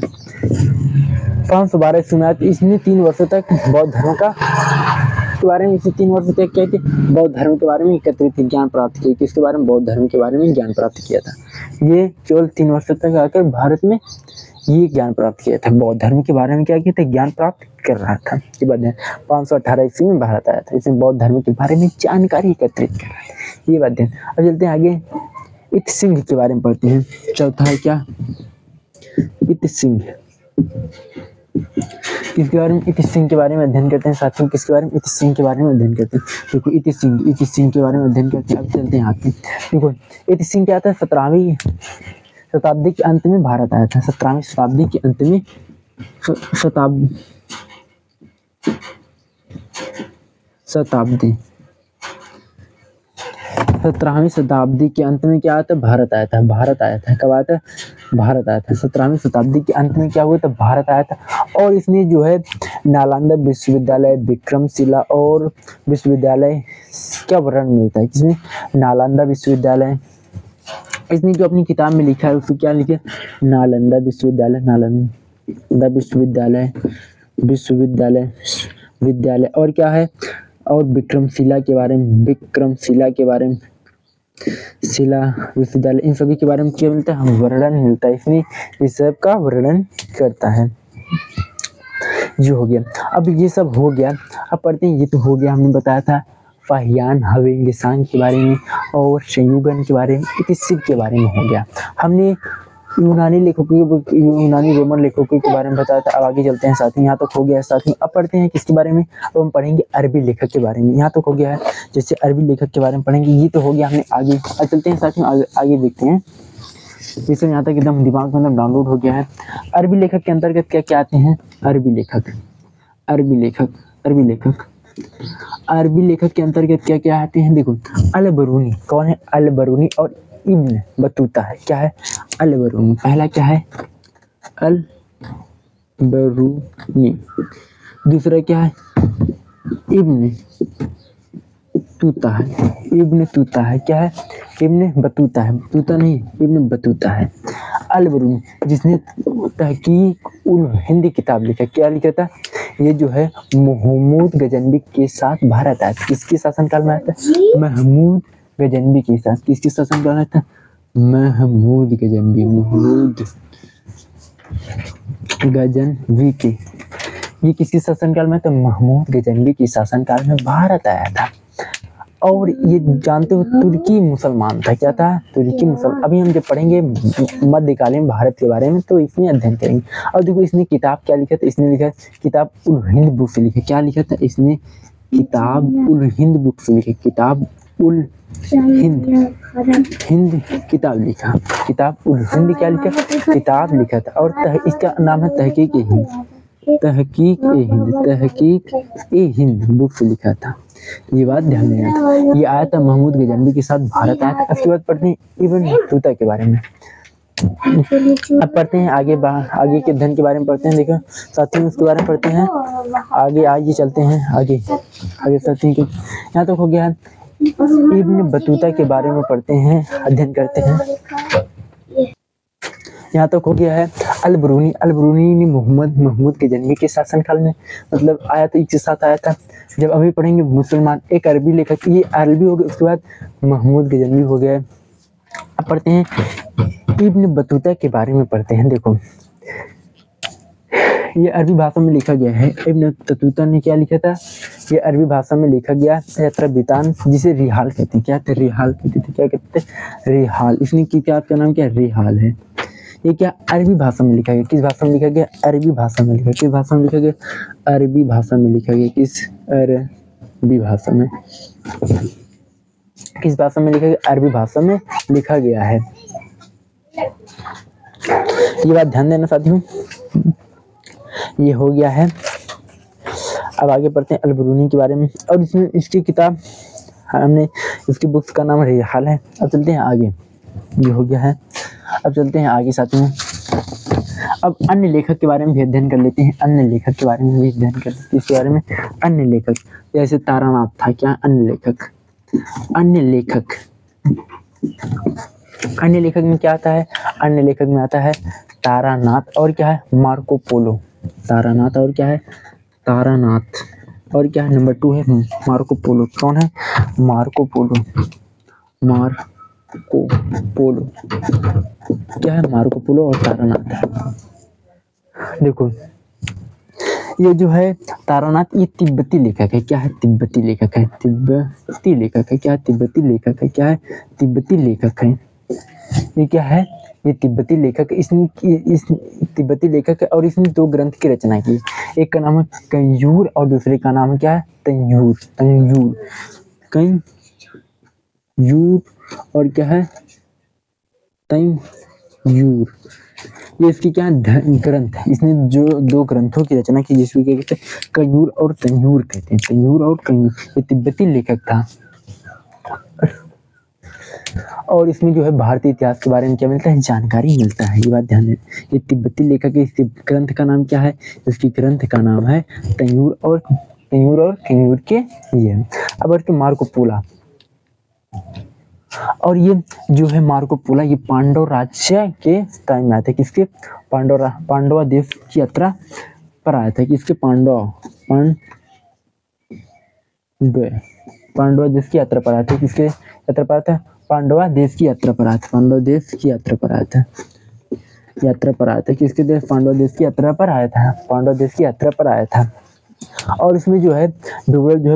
512 ईस्वी में आया था। इसने 3 वर्षों तक बौद्ध धर्म के बारे में, इसे 3 वर्षों तक क्या थे? बौद्ध धर्म के बारे में एकत्रित ज्ञान प्राप्त किया। किसके बारे में? बौद्ध धर्म के बारे में ज्ञान प्राप्त किया था। ये केवल 3 वर्षों तक आकर भारत में ये ज्ञान प्राप्त किया था, बौद्ध धर्म के बारे में क्या किया था? ज्ञान प्राप्त कर रहा था। ये बात है। 518 ईस्वी में भारत आया था, इसने बौद्ध धर्म के बारे में जानकारी एकत्रित कर रहा था। ये बात है। अब चलते हैं आगे, इत सिंह के बारे में पढ़ते हैं। चौथा है क्या? इत सिंह। किसके बारे में? इत सिंह के बारे में अध्ययन करते हैं साथियों। किसके बारे में? इत सिंह के बारे में अध्ययन करते हैं। देखो इत सिंह के बारे में अध्ययन करते हैं। अब चलते हैं आगे। देखो इत सिंह क्या था? 17वीं शताब्दी के अंत में भारत आया था। 17वीं शताब्दी के अंत में, 17वीं शताब्दी के अंत में क्या आया था? भारत आया था। कब आया था? भारत आया था। 17वीं शताब्दी के अंत में क्या हुआ था? भारत आया था। और इसने जो है नालंदा विश्वविद्यालय, विक्रमशिला और विश्वविद्यालय क्या वर्णन मिलता है? किसमें? नालंदा विश्वविद्यालय। इसने जो अपनी किताब में लिखा है उसको क्या लिखा है? नालंदा विश्वविद्यालय और क्या है? और विक्रमशिला के बारे में, शिला विश्वविद्यालय, इन सभी के बारे में क्या मिलता है? वर्णन मिलता है। इसमें इस सब का वर्णन करता है। ये हो गया। अब ये सब हो गया। अब पढ़ते हैं, ये तो हो गया, हमने बताया था फाहियान ह्वेंग सांग के बारे में और संयुगन के बारे में, इतिसिव के बारे में हो गया। हमने यूनानी रोमन लेखकों के बारे में बताया था। अब आगे चलते हैं साथियों, यहाँ तक हो गया है साथियों। अब पढ़ते हैं किसके बारे में? अब हम पढ़ेंगे अरबी लेखक के बारे में। यहाँ तक हो गया है। जैसे अरबी लेखक के बारे में पढ़ेंगे। ये तो हो गया हमने आगे। अब चलते हैं साथियों आगे देखते हैं। जैसे यहाँ तक एकदम दिमाग में डाउनलोड हो गया है। अरबी लेखक के अंतर्गत क्या क्या आते हैं? अरबी लेखक अरबी लेखक के अंतर्गत क्या क्या आते हैं? देखो, अल बरूनी कौन है? अल बरूनी और इब्न बतूता है। क्या है? अल बरूनी। पहला क्या है? अल बरूनी। दूसरा क्या है? इब्न तूता है। इब्न तूता है। क्या है? इब्न बतूता है। तूता नहीं, इब्न बतूता है। अल बरूनी जिसने तहकीक उल हिंद किताब लिखा। क्या लिखा था? ये जो है महमूद गजनवी के साथ भारत आया था। किसके शासनकाल में आया था? महमूद गजनवी के साथ। किसके शासनकाल में आया था? महमूद गजनवी के। ये किसके शासनकाल में? तो महमूद गजनवी के शासनकाल में भारत आया था। और ये जानते हो तुर्की मुसलमान था। क्या था? तुर्की मुसलमान। अभी हम जब पढ़ेंगे मध्यकालीन भारत के बारे में तो इसमें अध्ययन करेंगे। और देखो इसने किताब क्या लिखा था? इसने लिखा किताब उल हिंद बुक से लिखा। क्या लिखा था इसने? किताब उल हिंद बुक से लिखा। किताब उल हिंद किताब लिखा। किताब उल हिंद क्या लिखा? किताब लिखा था। और इसका नाम है तहकीक ए हिंद बुक से लिखा था। ये बात ध्यान देना था। ये आया था महमूद गजनवी के साथ भारत आया था। उसके बाद पढ़ते हैं इब्न तूता के बारे में। अब पढ़ते हैं आगे के अध्ययन के बारे में पढ़ते हैं। देखो साथियों उसके बारे में पढ़ते हैं। आगे चलते हैं। आगे साथियों के यहाँ तक हो गया है। इब्न बतूता के बारे में पढ़ते हैं, अध्ययन करते हैं। यहाँ तक हो गया है। अल बरूनी ने महमूद गजनवी के शासनकाल में मतलब आया था। एक साथ आया था। जब अभी पढ़ेंगे मुसलमान एक अरबी लेखक। ये अरबी हो गया। उसके बाद महमूद गजनवी हो गया। अब पढ़ते हैं इब्न बतूता के बारे में पढ़ते हैं। देखो ये अरबी भाषा में लिखा गया है। इब्न बतूता ने क्या लिखा था? ये अरबी भाषा में लिखा गया यात्रा बितान, जिसे रिहाल कहते हैं। क्या कहते हैं? रिहाल कहते थे। क्या कहते हैं? रिहाल। इसने किताब का नाम क्या? रिहाल है। ये क्या? अरबी भाषा में लिखा गया। किस भाषा में लिखा गया? अरबी भाषा में लिखा। किस भाषा में लिखा गया? अरबी भाषा में लिखा गया। किस भाषा में लिखा गया? अरबी भाषा में लिखा गया है। ये बात ध्यान देना साथियों। ये हो गया है। अब आगे पढ़ते हैं अल बरूनी के बारे में। और इसमें इसकी किताब हमने इसकी बुक्स का नाम रिहाल है। अब चलते हैं आगे। ये हो गया है। अब चलते हैं आगे साथियों। अब अन्य लेखक के बारे में भी अध्ययन कर लेते हैं। अन्य लेखक के बारे में भी अध्ययन कर लेते हैं। इसके बारे में अन्य लेखक जैसे तारानाथ था। क्या? अन्य लेखक में क्या आता है? अन्य लेखक में आता है तारानाथ और क्या है? Marco Polo. तारानाथ और क्या है? तारानाथ और क्या है? नंबर 2 है मार्को पोलो। कौन है? Marco Polo. क्या है? मार्को पोलो और तारानाथ। देखो ये जो है तारानाथ ये तिब्बती लेखक है। क्या है? तिब्बती लेखक है। क्या है? तिब्बती लेखक है। ये क्या है? ये तिब्बती लेखक। इसने इस तिब्बती लेखक है और इसने 2 ग्रंथ की रचना की। एक का नाम है कंजूर और दूसरे का नाम है क्या है? तंजूर और क्या है? तंजूर। ये इसकी क्या ग्रंथ है। इसने जो 2 ग्रंथों की रचना की जिसको क्या कहते हैं? कंजूर और तंजूर कहते हैं। ये तिब्बती लेखक था। और इसमें जो है भारतीय इतिहास के बारे में क्या मिलता है? जानकारी मिलता है। ये बात ध्यान दें। ये तिब्बती लेखक है। इसके ग्रंथ का नाम क्या है? इसकी ग्रंथ का नाम है तंजूर और कंजूर के ये। अब बढ़ते मार्को पोला। और ये जो है मार्को पोला ये पांडव राज्य के टाइम में आया था। किसके? पांडवा देश की यात्रा पर आया था। किसके? पांडवा देश की यात्रा पर आया था। किसके यात्रा पर आया था? पांडवा देश की यात्रा पर आया था। किसके देश? पांडवा देश की यात्रा पर आया था। और इसमें जो है विवरण जो है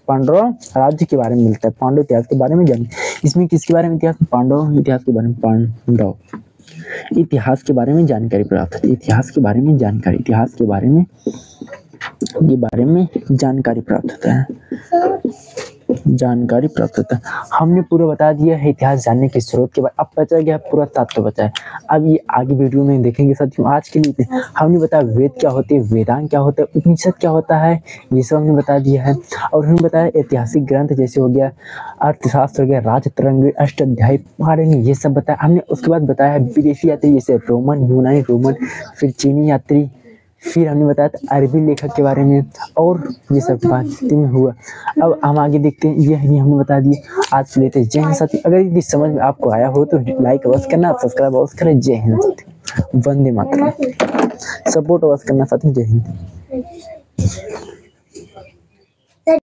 पांडव राज्य के बारे में मिलता है। पांडव इतिहास के बारे में जानिए। इसमें किसके बारे में इतिहास? पांडव इतिहास के बारे में। पांडव इतिहास के बारे में जानकारी प्राप्त है। इतिहास के बारे में के बारे में जानकारी प्राप्त होता है। हमने पूरा बता दिया है इतिहास जानने के स्रोत के बाद। अब बचा गया पूरा तत्व बचा है। अब ये आगे वीडियो में देखेंगे साथियों। आज के लिए हमने बताया वेद क्या होते हैं, वेदांग क्या होता है, उपनिषद क्या होता है, ये सब हमने बता दिया है। और हमने बताया ऐतिहासिक ग्रंथ जैसे हो गया अर्थशास्त्र हो गया, राजतरंग, अष्टाध्यायी पाणिनि, ये सब बताया हमने। उसके बाद बताया विदेशी यात्री जैसे रोमन, यूनानी रोमन, फिर चीनी यात्री, फिर हमने बताया था अरबी लेखक के बारे में, और ये सब बातें में हुआ। अब हम आगे देखते हैं। ये हमने बता दिया। आज के लिए तो जय हिंद साथी। अगर यदि समझ में आपको आया हो तो लाइक अवश्य करना, सब्सक्राइब अवश्य करें। जय हिंद साथी, वंदे मातरम। सपोर्ट अवश्य करना साथी। जय हिंद।